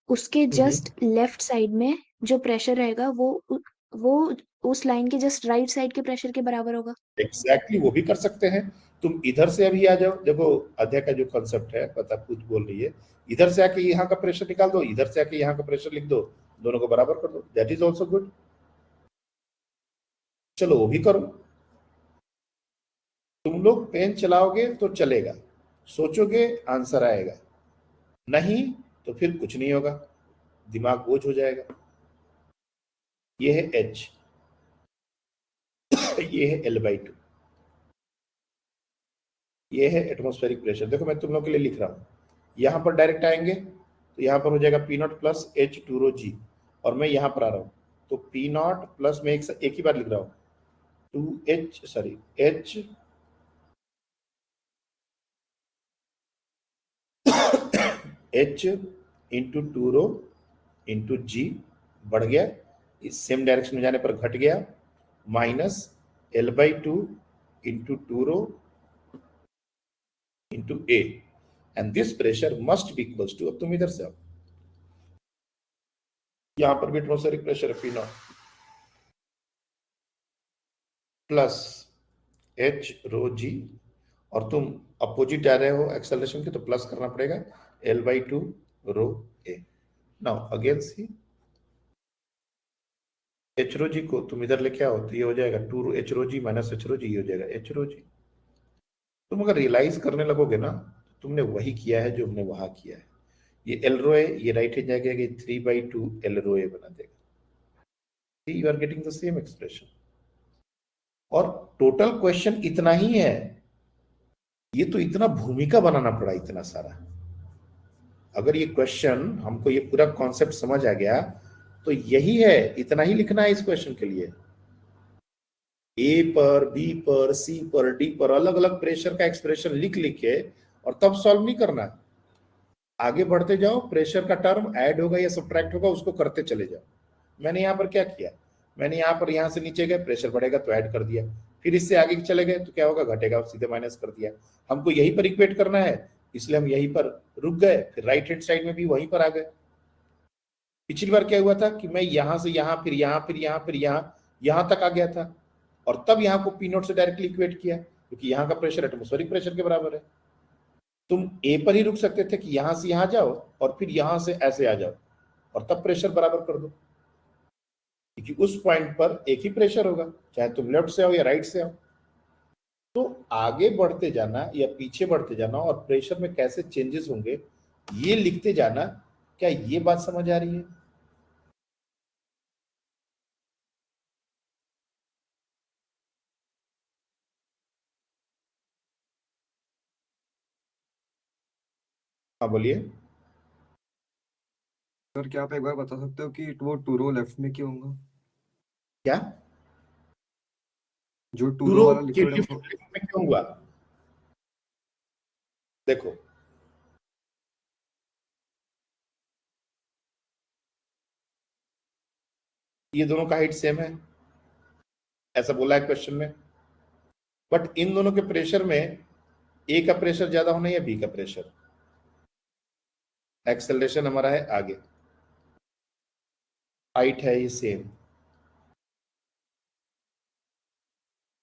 उसके जस्ट लेफ्ट साइड में जो प्रेशर रहेगा वो उस लाइन के जस्ट राइट साइड के प्रेशर के बराबर होगा? एग्जैक्टली वो भी कर सकते हैं। तुम इधर से अभी आ जाओ, देखो अध्यय का जो कॉन्सेप्ट है, पता कुछ बोल रही है, इधर से आके यहाँ का प्रेशर निकाल दो, इधर से आके यहाँ का प्रेशर लिख दो, दोनों को बराबर कर दो, दैट इज ऑल्सो गुड। चलो वो भी करो। तुम लोग पेन चलाओगे तो चलेगा, सोचोगे आंसर आएगा, नहीं तो फिर कुछ नहीं होगा, दिमाग बोझ हो जाएगा। ये है H, ये है L/2, ये है एटमॉस्फेरिक प्रेशर। देखो मैं तुम लोग के लिए लिख रहा हूं, यहां पर डायरेक्ट आएंगे तो यहां पर हो जाएगा P not plus H 2 rho G, और मैं यहां पर आ रहा हूं तो P नॉट प्लस, मैं एक ही बार लिख रहा हूं, 2H sorry H H into 2 rho into G बढ़ गया, इस सेम डायरेक्शन में जाने पर घट गया, minus L/2 into 2 rho into A, and this pressure must be equals to, अब तुम इधर से आओ, यहां पर भी एटमॉस्फेरिक प्रेशर है P not plus H rho जी, और तुम अपोजिट आ रहे हो एक्सेलरेशन के, तो प्लस करना पड़ेगा L/2 रो ए। नाउ अगेन सी, एच रो जी को तुम इधर लेके आओ तो ये हो जाएगा 2 H rho G minus H rho जी, ये हो जाएगा एच रो जी। तुम अगर रियलाइज करने लगोगे ना, तुमने वही किया है जो हमने वहां किया है। ये एल रो ए, ये राइट हैंड जाएगा, ये 3/2 एल रो ए बना देगा। You are getting the same expression, और टोटल क्वेश्चन इतना ही है। ये तो इतना भूमिका बनाना पड़ा इतना सारा। अगर ये क्वेश्चन हमको ये पूरा कॉन्सेप्ट समझ आ गया तो यही है, इतना ही लिखना है इस क्वेश्चन के लिए। ए पर, बी पर, सी पर, डी पर अलग अलग प्रेशर का एक्सप्रेशन लिख लिख के और तब सॉल्व नहीं करना। आगे बढ़ते जाओ, प्रेशर का टर्म ऐड होगा या सब्ट्रैक्ट होगा उसको करते चले जाओ। मैंने यहाँ पर क्या किया, मैंने यहाँ पर यहाँ से नीचे गए, प्रेशर बढ़ेगा तो ऐड कर दिया, फिर इससे आगे चले गए तो क्या होगा, घटेगा, सीधे माइनस कर दिया। हमको यहीं पर इक्वेट करना है, इसलिए हम यहीं पर रुक गए, फिर राइट हैंड साइड में भी वहीं पर आ गए। पिछली बार क्या हुआ था कि मैं यहां से यहां, फिर यहां, फिर यहां, फिर यहां तक आ गया था, और तब यहां को पी नोट से डायरेक्टली इक्वेट किया, क्योंकि यहां का प्रेशर एटमॉस्फेरिक प्रेशर के बराबर है। तुम ए पर ही रुक सकते थे कि यहां से यहां जाओ और फिर यहां से ऐसे आ जाओ और तब प्रेशर बराबर कर दो, क्योंकि उस पॉइंट पर एक ही प्रेशर होगा, चाहे तुम लेफ्ट से आओ या राइट से आओ। तो आगे बढ़ते जाना या पीछे बढ़ते जाना और प्रेशर में कैसे चेंजेस होंगे ये लिखते जाना। क्या ये बात समझ आ रही है? हाँ बोलिए। सर क्या आप एक बार बता सकते हो कि वो टू रो लेफ्ट में क्यों होगा? क्या जो टू रो टूरो वाला के लिक्विड है लेफ्ट में क्यों हुआ? देखो, ये दोनों का हाइट सेम है, ऐसा बोला है क्वेश्चन में, बट इन दोनों के प्रेशर में ए का प्रेशर ज्यादा होना या बी का प्रेशर? एक्सेलरेशन हमारा है आगे, हाइट है ये सेम।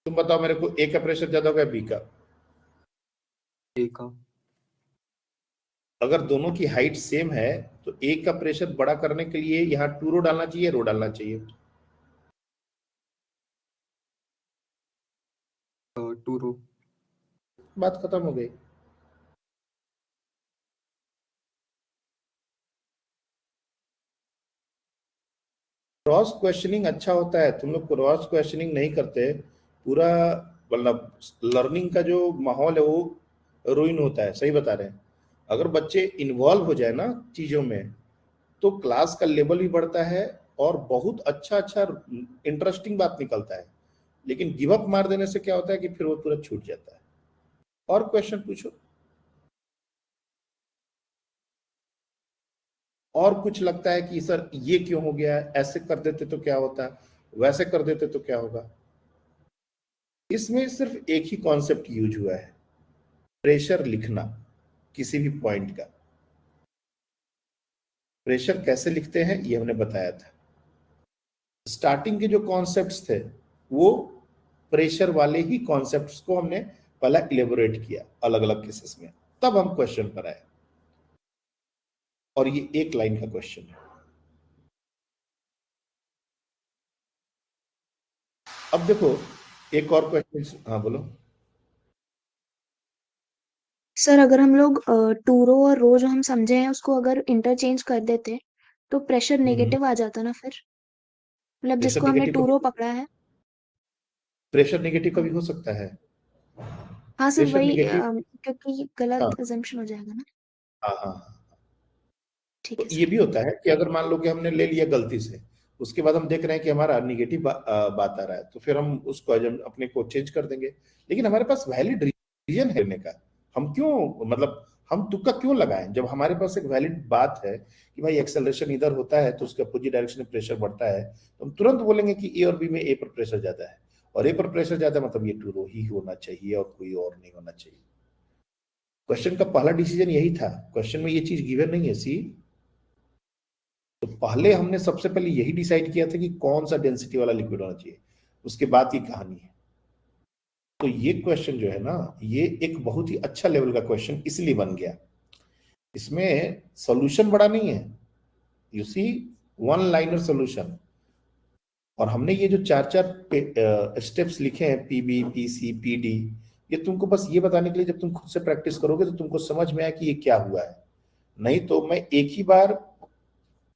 तुम बताओ मेरे को, ए का प्रेशर ज्यादा होगा बी का? ए का। अगर दोनों की हाइट सेम है तो ए का प्रेशर बड़ा करने के लिए यहाँ 2 रो डालना चाहिए, रो डालना चाहिए? टू रो। बात खत्म हो गई। क्रॉस क्वेश्चनिंग अच्छा होता है, तुम लोग क्रॉस क्वेश्चनिंग नहीं करते, पूरा मतलब लर्निंग का जो माहौल है वो रुइन होता है। सही बता रहे हैं। अगर बच्चे इन्वॉल्व हो जाए ना चीजों में तो क्लास का लेवल भी बढ़ता है और बहुत अच्छा अच्छा इंटरेस्टिंग बात निकलता है। लेकिन गिव अप मार देने से क्या होता है कि फिर वो पूरा छूट जाता है। और क्वेश्चन पूछो, और कुछ लगता है कि सर ये क्यों हो गया, ऐसे कर देते तो क्या होता, वैसे कर देते तो क्या होगा? इसमें सिर्फ एक ही कॉन्सेप्ट यूज हुआ है, प्रेशर लिखना किसी भी पॉइंट का। प्रेशर कैसे लिखते हैं ये हमने बताया था। स्टार्टिंग के जो कॉन्सेप्ट्स थे वो प्रेशर वाले ही कॉन्सेप्ट्स को हमने पहला इलेबोरेट किया अलग अलग केसेस में, तब हम क्वेश्चन पर आए। और ये एक लाइन का क्वेश्चन है। अब देखो एक और क्वेश्चन। हाँ बोलो। सर अगर हम लोग टू रो और रो जो हम समझे हैं उसको अगर इंटरचेंज कर देते तो प्रेशर नेगेटिव आ जाता ना फिर, मतलब प्रेशर जिसको हमने नेगेटिव टू रो पकड़ा है। प्रेशर नेगेटिव का भी हो सकता है। हाँ सर प्रेशर वही नेगेटिव, क्योंकि हाँ गलत अजम्पशन हो जाएगा ना। हाँ हाँ। ठीक तो है ये सर। भी होता है कि अगर मान लो कि हमने ले लिया गलती से, उसके बाद हम देख रहे हैं कि हमारा निगेटिव बात आ रहा है, तो फिर हम उसको अपने को चेंज कर देंगे। लेकिन हमारे पास वैलिड रीजन है लेने का। हम क्यों, मतलब हम तुक्का क्यों लगाएं जब हमारे पास एक वैलिड बात है कि भाई एक्सेलरेशन इधर होता है तो उसके अपोजिट डायरेक्शन में प्रेशर बढ़ता है, तो हम तुरंत बोलेंगे कि ए और बी में ए पर प्रेशर ज्यादा है, और ए पर प्रेशर ज्यादा मतलब ये टू रो ही होना चाहिए और कोई और नहीं होना चाहिए। क्वेश्चन का पहला डिसीजन यही था, क्वेश्चन में ये चीज गिवन नहीं है। सी, तो पहले हमने सबसे पहले यही डिसाइड किया था कि कौन सा डेंसिटी वाला लिक्विड होना चाहिए, उसके बाद की कहानी है। तो ये क्वेश्चन जो है ना, ये एक बहुत ही अच्छा लेवल का क्वेश्चन इसलिए बन गया। इसमें सॉल्यूशन बड़ा नहीं है, you see, one liner solution. और हमने ये जो चार चार स्टेप्स लिखे हैं, पीबी, पीसी, पीडी, ये तुमको बस ये बताने के लिए, जब तुम खुद से प्रैक्टिस करोगे तो तुमको समझ में आए कि ये क्या हुआ है। नहीं तो मैं एक ही बार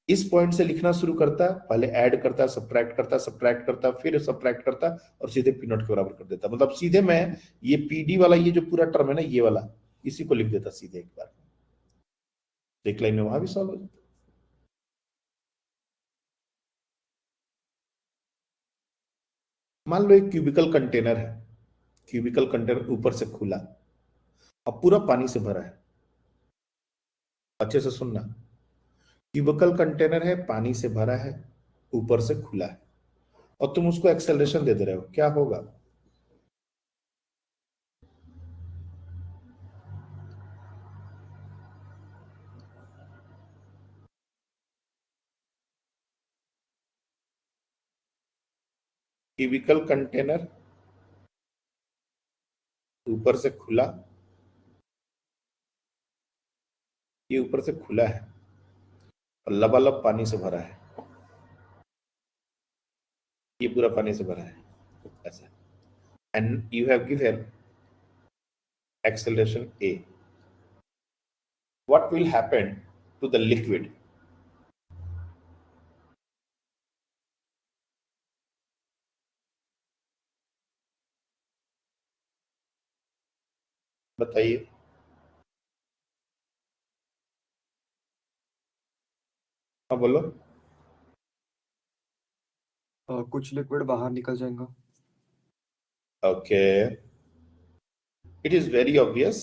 इस पॉइंट से लिखना शुरू करता, पहले ऐड करता, सब्ट्रैक्ट करता, सब्ट्रैक्ट करता, फिर सब्ट्रैक्ट करता और सीधे पी नॉट के बराबर कर देता। मतलब सीधे मैं ये पीडी वाला, ये जो पूरा टर्म है ना, ये वाला, इसी को लिख देता सीधे एक बार, एक लाइन में वहां भी सॉल्व हो जाता। मान लो एक क्यूबिकल कंटेनर है, क्यूबिकल कंटेनर ऊपर से खुला और पूरा पानी से भरा है। अच्छे से सुनना, क्यूबिकल कंटेनर है, पानी से भरा है, ऊपर से खुला है, और तुम उसको एक्सेलरेशन दे रहे हो, क्या होगा? क्यूबिकल कंटेनर ऊपर से खुला, ये ऊपर से खुला है और लबालब पानी से भरा है, ये पूरा पानी से भरा है ऐसा, and you have given acceleration a. What will happen to the liquid? बताइए। हाँ बोलो। कुछ लिक्विड बाहर निकल जाएगा। Okay, it is very obvious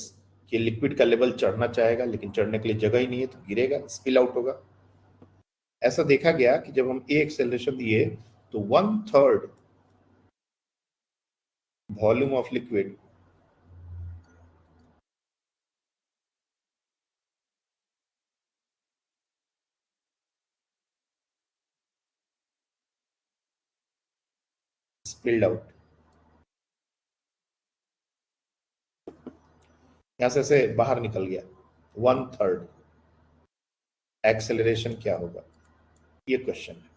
कि लिक्विड का लेवल चढ़ना चाहेगा, लेकिन चढ़ने के लिए जगह ही नहीं है, तो गिरेगा, स्पिल आउट होगा। ऐसा देखा गया कि जब हम ए एक्सेलरेशन दिए तो 1/3 volume of liquid spilled out. यहां से ऐसे बाहर निकल गया 1/3। एक्सेलरेशन क्या होगा, ये क्वेश्चन है।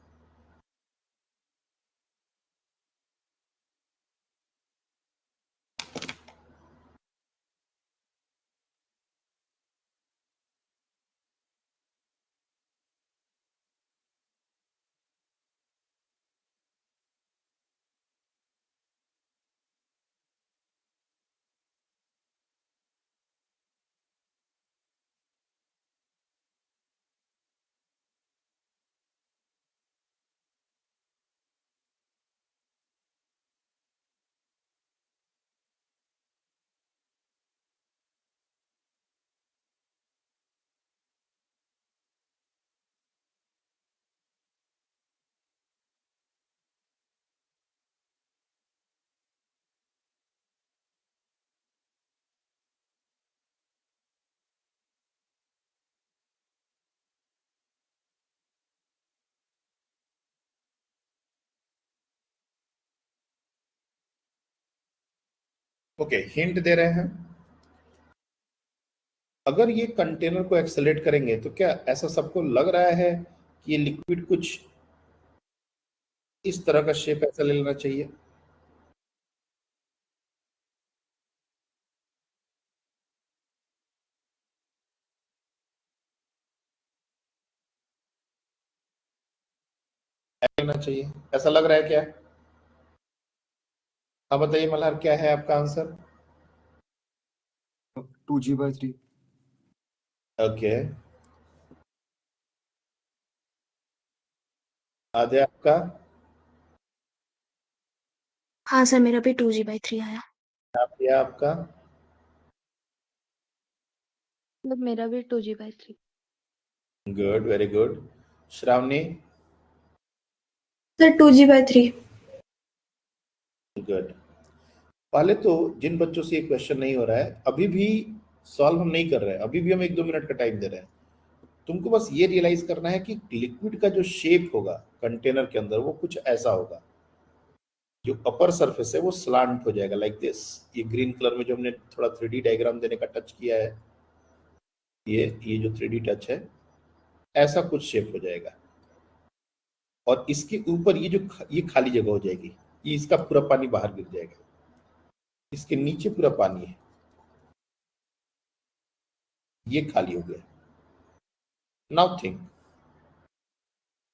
ओके, हिंट दे रहे हैं। अगर ये कंटेनर को एक्सेलरेट करेंगे तो क्या ऐसा सबको लग रहा है कि ये लिक्विड कुछ इस तरह का शेप ऐसा ले लेना चाहिए? लेना चाहिए, ऐसा लग रहा है क्या? अब बताइए मल्हार, क्या है आपका आंसर? 2g/3। ओके, आधे आपका? हाँ सर, मेरा भी 2g/3 आया। आप या आपका? मतलब मेरा भी 2g/3। Good, very good. Shravani? Sir 2g/3। Good. पहले तो जिन बच्चों से ये क्वेश्चन नहीं हो रहा है, अभी भी सॉल्व हम नहीं कर रहे हैं, अभी भी हम 1-2 मिनट का टाइम दे रहे हैं। तुमको बस ये रियलाइज करना है कि लिक्विड का जो शेप होगा कंटेनर के अंदर, वो कुछ ऐसा होगा। जो अपर सरफेस है वो स्लांट हो जाएगा लाइक दिस। ये ग्रीन कलर में जो हमने थोड़ा 3D डायग्राम देने का टच किया है, ये जो 3D टच है, ऐसा कुछ शेप हो जाएगा। और इसके ऊपर ये खाली जगह हो जाएगी, ये इसका पूरा पानी बाहर गिर जाएगा। इसके नीचे पूरा पानी है, ये खाली हो गया। नाउ थिंक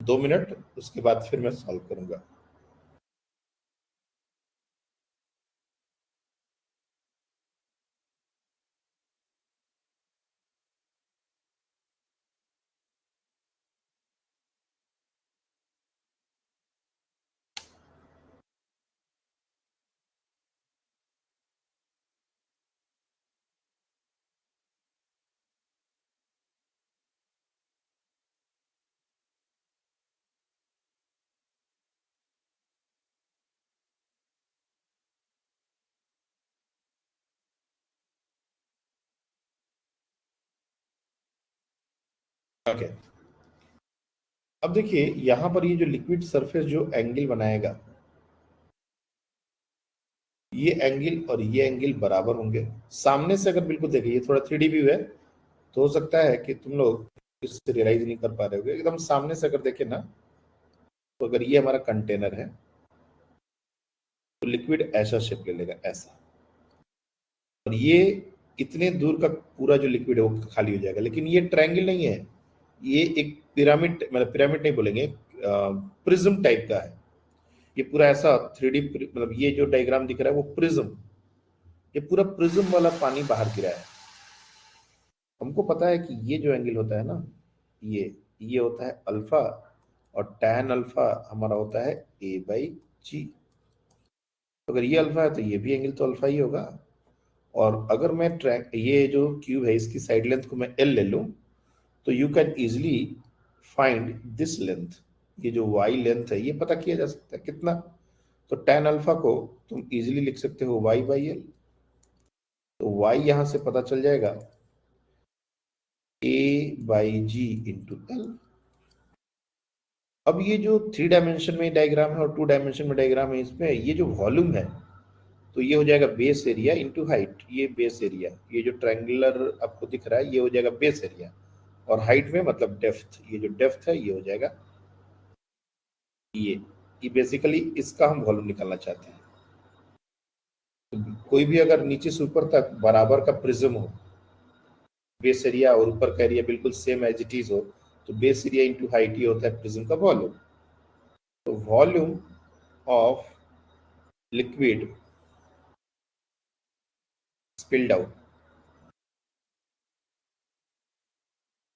2 मिनट, उसके बाद फिर मैं सॉल्व करूंगा। ओके, अब देखिए यहां पर ये जो लिक्विड सरफेस जो एंगल बनाएगा, ये एंगल और ये एंगल बराबर होंगे। सामने से अगर बिल्कुल देखिए, ये थोड़ा 3D व्यू है तो हो सकता है कि तुम लोग इससे रियलाइज नहीं कर पा रहे होगे। एकदम सामने से अगर देखें ना, तो अगर ये हमारा कंटेनर है तो लिक्विड ऐसा शेप ले लेगा, ऐसा, और ये इतने दूर का पूरा जो लिक्विड है वो खाली हो जाएगा। लेकिन ये ट्रायंगल नहीं है, ये एक पिरामिड, मतलब पिरामिड नहीं बोलेंगे, प्रिज्म टाइप का है। ये पूरा ऐसा 3D, मतलब ये जो डायग्राम दिख रहा है वो प्रिज्म, ये पूरा प्रिज्म वाला पानी बाहर गिरा है। हमको पता है कि ये जो एंगल होता है ना, ये होता है अल्फा, और tan अल्फा हमारा होता है a/g। तो अगर ये अल्फा है तो ये भी एंगल तो अल्फा ही होगा। और अगर मैं ये जो क्यूब है इसकी साइड लेंथ को मैं l ले लूं, तो you can easily find this length. ये जो y लेंथ है ये पता किया जा सकता है कितना, तो tan अल्फा को तुम इजिली लिख सकते हो y/l। तो y यहां से पता चल जाएगा a/g इंटू l। अब ये जो 3 डायमेंशन में डायग्राम है और 2 डायमेंशन में डायग्राम है, इसमें ये जो वॉल्यूम है तो ये हो जाएगा बेस एरिया इंटू हाइट। ये बेस एरिया, ये जो ट्रायंगुलर आपको दिख रहा है ये हो जाएगा बेस एरिया, और हाइट में मतलब डेप्थ, ये जो डेप्थ है ये हो जाएगा ये बेसिकली इसका हम वॉल्यूम निकालना चाहते हैं। तो कोई भी अगर नीचे से ऊपर तक बराबर का प्रिज्म हो, बेस एरिया और ऊपर का एरिया बिल्कुल सेम एज इट इज हो, तो बेस एरिया इंटू हाइट ये होता है प्रिज्म का वॉल्यूम। तो volume of liquid spilled out,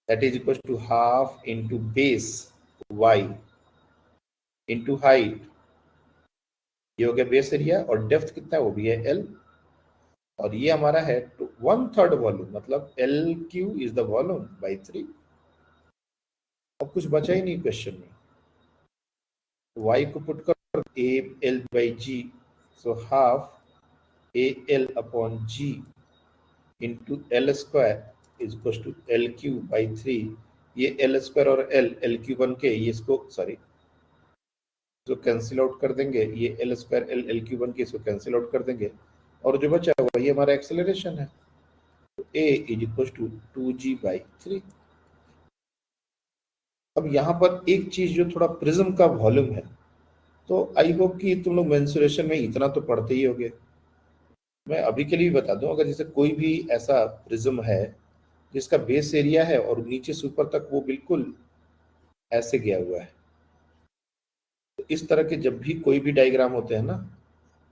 that is equals to half into base y into height, ये हो गया बेस एरिया, और डेप्थ कितना है वो भी है l, और ये हमारा है 1/3 वॉल्यूम, मतलब LQ is the volume by 3। अब कुछ बचा ही नहीं क्वेश्चन में, y को पुट कर AL/g, so half AL upon g into L square is equal to LQ by 3। ये L स्क्वायर और LQ बन के ये इसको इसको कैंसिल आउट कर देंगे, ये L स्क्वायर LQ बन के इसको कैंसिल आउट कर देंगे, और जो बचा है वही हमारा एक्सेलरेशन है। तो A is equal to 2g/3। अब यहाँ पर एक चीज जो थोड़ा प्रिज्म का वॉल्यूम है, तो आई होप कि तुम लोग मेंसुरेशन में इतना तो पढ़ते ही होगे। मैं अभी के लिए बता दूं, अगर जैसे कोई भी ऐसा प्रिज्म है जिसका बेस एरिया है और नीचे से ऊपर तक वो बिल्कुल ऐसे गया हुआ है, तो इस तरह के जब भी कोई भी डायग्राम होते हैं ना,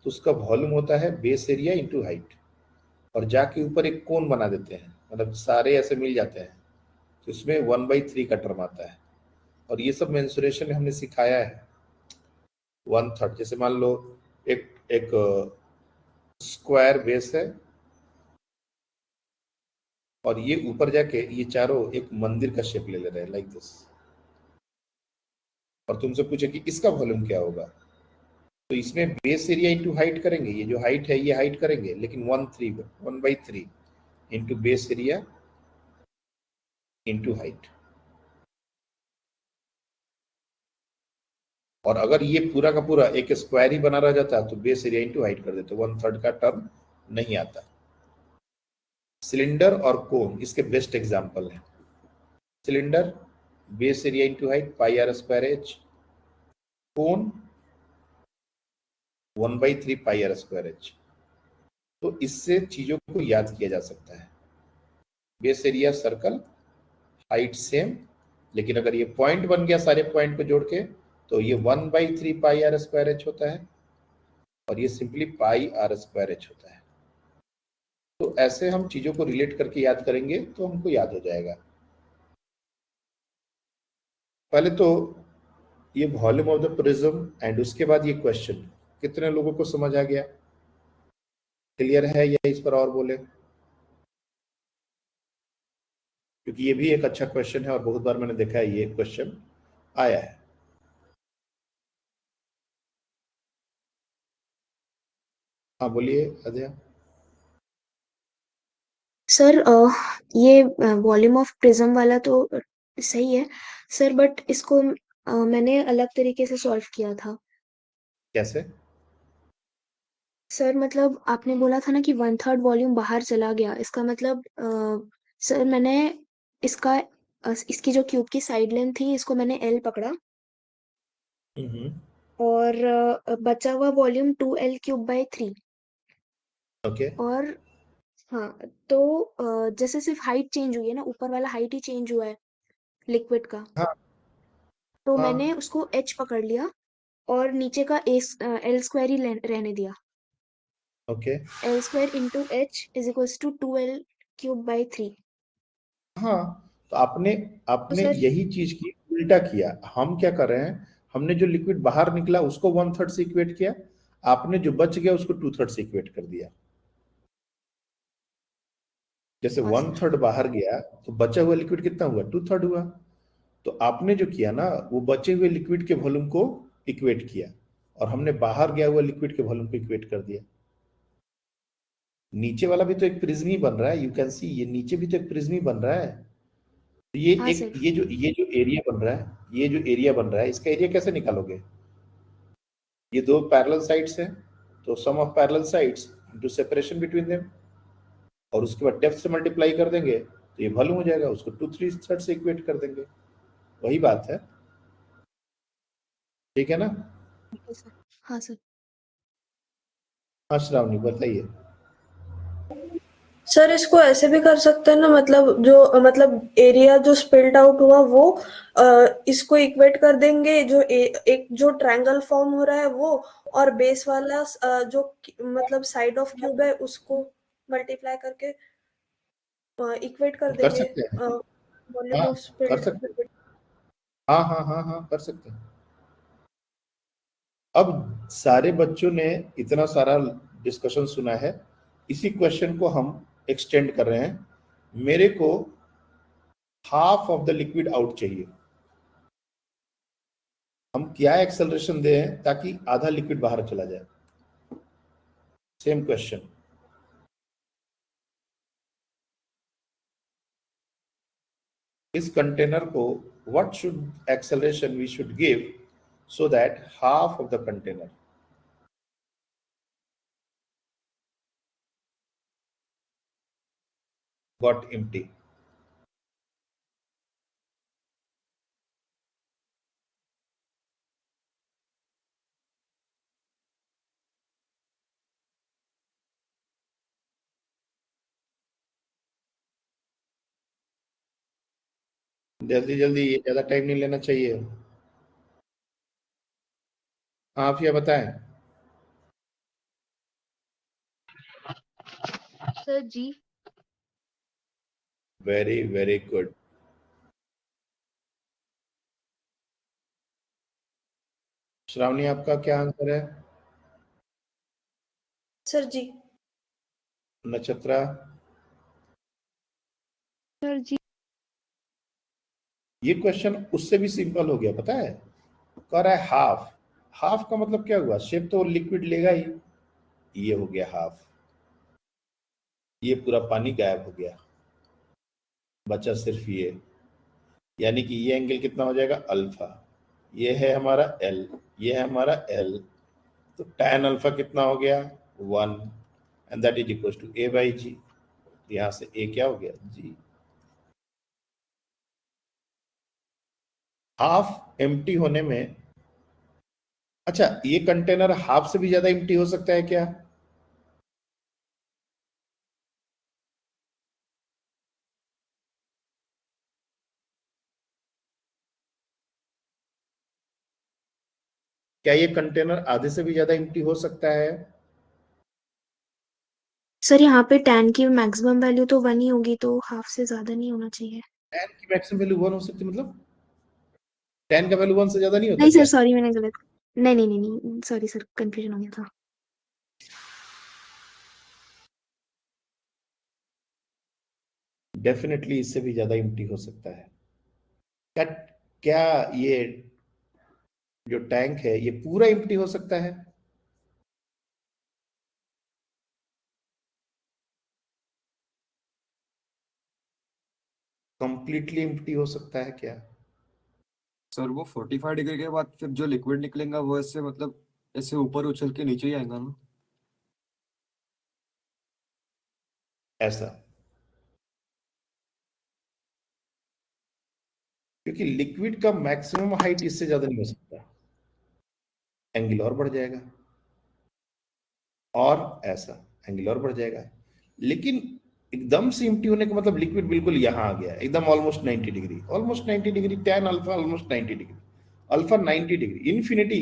तो उसका वॉल्यूम होता है बेस एरिया इंटू हाइट, और जाके ऊपर एक कोन बना देते हैं, मतलब सारे ऐसे मिल जाते हैं, तो इसमें 1/3 का टर्म आता है। और ये सब मेंसुरेशन में हमने सिखाया है 1/3। जैसे मान लो एक स्क्वायर बेस है, और ये ऊपर जाके ये चारों एक मंदिर का शेप ले रहे हैं लाइक दिस, और तुमसे पूछे कि इसका वॉल्यूम क्या होगा, तो इसमें बेस एरिया इंटू हाइट करेंगे, ये जो हाइट है ये हाइट करेंगे, लेकिन 1/3 into base area into height. और अगर ये पूरा का पूरा एक स्क्वायर ही बना रह जाता तो बेस एरिया इंटू हाइट कर देते, 1/3 का टर्म नहीं आता। सिलेंडर और कोन इसके बेस्ट एग्जांपल है। Cylinder base area into height pi R square H, cone 1/3 pi R square H. तो इससे चीजों को याद किया जा सकता है। Base area circle, height same, लेकिन अगर ये पॉइंट बन गया सारे पॉइंट को जोड़ के तो ये 1/3 पाई आर स्क्वायर एच होता है और ये simply pi R square H होता है। तो ऐसे हम चीजों को रिलेट करके याद करेंगे तो हमको याद हो जाएगा। पहले तो ये volume of the prism and उसके बाद ये क्वेश्चन कितने लोगों को समझ आ गया, क्लियर है या इस पर और बोले? क्योंकि ये भी एक अच्छा क्वेश्चन है और बहुत बार मैंने देखा है ये क्वेश्चन आया है। हाँ बोलिए अध्या। सर ये वॉल्यूम ऑफ प्रिज्म वाला तो सही है सर, बट इसको मैंने अलग तरीके से सॉल्व किया था। कैसे? सर मतलब आपने बोला था ना कि 1/3 वॉल्यूम बाहर चला गया, इसका मतलब सर मैंने इसका इसकी जो क्यूब की साइड लेंथ थी इसको मैंने L पकड़ा और बचा हुआ वॉल्यूम 2L³/3। ओके। और हाँ, तो जैसे सिर्फ हाइट चेंज हुई है ना, ऊपर वाला हाइट ही चेंज हुआ है लिक्विड का, हाँ तो हाँ मैंने उसको H पकड़ लिया और नीचे का L² ही रहने दिया। Okay. L² into H is equals to 2L³/3। हाँ तो आपने तो आपने सर यही चीज की उल्टा किया। हम क्या कर रहे हैं, हमने जो लिक्विड बाहर निकला उसको 1/3 से इक्वेट किया, आपने जो बच गया उसको 2/3 से इक्वेट कर दिया। जैसे हाँ सर 1/3 बाहर गया तो बचा हुआ लिक्विड कितना हुआ, 2/3 हुआ। तो आपने जो किया ना वो बचे हुए लिक्विड के वॉल्यूम को इक्वेट किया और हमने बाहर गया हुआ लिक्विड के वॉल्यूम को इक्वेट कर दिया। नीचे वाला भी तो एक प्रिज्म ही बन रहा है, यू कैन सी ये नीचे भी तो एक प्रिज्म ही बन रहा है। तो ये हाँ एक सर ये जो एरिया बन रहा है, ये जो एरिया बन रहा है इसका एरिया कैसे निकालोगे? ये दो पैरेलल साइड्स हैं तो sum of parallel sides into separation between them, और उसके बाद डेप्थ से मल्टीप्लाई कर देंगे तो ये वॉल्यूम हो जाएगा, उसको 2/3 से इक्वेट कर देंगे। वही बात है, ठीक है ना? Okay sir. हाँ सर हाँ श्रावणी बताइए। सर इसको ऐसे भी कर सकते हैं ना, मतलब जो मतलब एरिया जो स्पिल्ड आउट हुआ वो इसको इक्वेट कर देंगे, जो एक जो ट्रायंगल फॉर्म हो रहा है वो, और बेस वाला जो मतलब साइड ऑफ क्यूब है उसको मल्टीप्लाई करके इक्वेट कर कर देंगे सकते हैं, वॉल्यूम हाँ ऑफ कर स्पिल्ड सकते हैं, लिक्विड। हाँ हाँ हाँ हाँ कर सकते हैं। अब सारे बच्चों ने इतना सारा डिस्कशन सुना है, इसी क्वेश्चन को हम एक्सटेंड कर रहे हैं। मेरे को half of the liquid out चाहिए। हम क्या एक्सेलरेशन दें ताकि आधा लिक्विड बाहर चला जाए? Same question. इस कंटेनर को what should acceleration we should give so that half of the container got empty. जल्दी जल्दी, ये ज्यादा टाइम नहीं लेना चाहिए। आप ये बताएं। Sir ji. Very very good. Shravani आपका क्या आंसर है? सर जी। नक्षत्रा? सर जी। ये क्वेश्चन उससे भी सिंपल हो गया, पता है? कह रहा है हाफ। हाफ का मतलब क्या हुआ, शेप तो लिक्विड लेगा ही, ये हो गया हाफ। ये पूरा पानी गायब हो गया, बचा सिर्फ ये, यानी कि ये एंगल कितना हो जाएगा, अल्फा। ये है हमारा एल, ये है हमारा एल, तो tan अल्फा कितना हो गया 1 and that is equal to a by g. यहां से a क्या हो गया जी। हाफ एम्प्टी होने में, अच्छा ये कंटेनर हाफ से भी ज्यादा एम्प्टी हो सकता है क्या? क्या ये कंटेनर आधे से भी ज्यादा एम्प्टी हो सकता है? सर यहाँ पे tan की मैक्सिमम वैल्यू तो 1 ही होगी, तो हाफ से ज्यादा नहीं होना चाहिए। tan की मैक्सिमम वैल्यू 1 हो सकती है, मतलब tan का वैल्यू 1 से ज्यादा नहीं होता नहीं सर, क्या? सॉरी मैंने गलत, नहीं नहीं नहीं नहीं, सॉरी सर, कंफ्यूजन हो गया था। डेफिनेटली इससे भी ज्यादा एम्प्टी हो सकता है। क्या क्या ये जो टैंक है ये पूरा एम्प्टी हो सकता है? कंप्लीटली एम्प्टी हो सकता है क्या? सर वो 45 डिग्री के बाद फिर जो लिक्विड निकलेगा वो ऐसे मतलब ऐसे ऊपर उछल के नीचे ही आएगा ना। ऐसा, क्योंकि लिक्विड का मैक्सिमम हाइट इससे ज्यादा नहीं हो सकता, एंगल और बढ़ जाएगा, और ऐसा एंगल और बढ़ जाएगा। लेकिन एकदम से एम्प्टी होने का मतलब लिक्विड बिल्कुल यहां आ गया, एकदम almost 90 degree, almost 90 degree, tan alpha almost 90 degree, alpha 90 degree, infinity,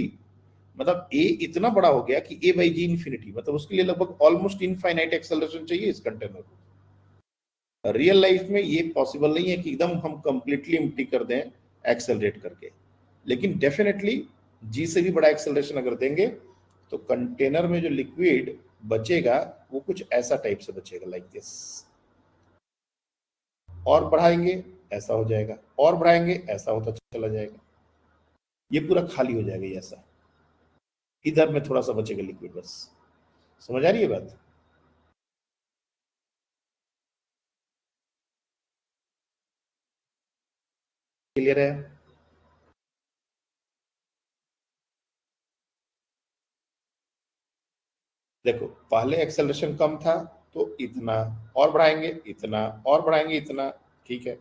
मतलब ए इतना बड़ा हो गया कि ए बाई जी इन्फिनिटी, मतलब उसके लिए लगभग ऑलमोस्ट इनफाइनाइट एक्सेलरेशन चाहिए इस कंटेनर को। रियल लाइफ में ये पॉसिबल नहीं है कि एकदम हम कंप्लीटली एम्प्टी कर दें एक्सेलरेट करके, लेकिन डेफिनेटली जी से भी बड़ा एक्सेलरेशन अगर देंगे तो कंटेनर में जो लिक्विड बचेगा वो कुछ ऐसा टाइप से बचेगा, लाइक दिस। और बढ़ाएंगे ऐसा हो जाएगा, और बढ़ाएंगे ऐसा होता चला जाएगा, ये पूरा खाली हो जाएगा, ये ऐसा। इधर में थोड़ा सा बचेगा लिक्विड, बस। समझ आ रही है बात? क्लियर है? देखो पहले एक्सेलरेशन कम था तो इतना, और बढ़ाएंगे इतना, और बढ़ाएंगे इतना, ठीक है।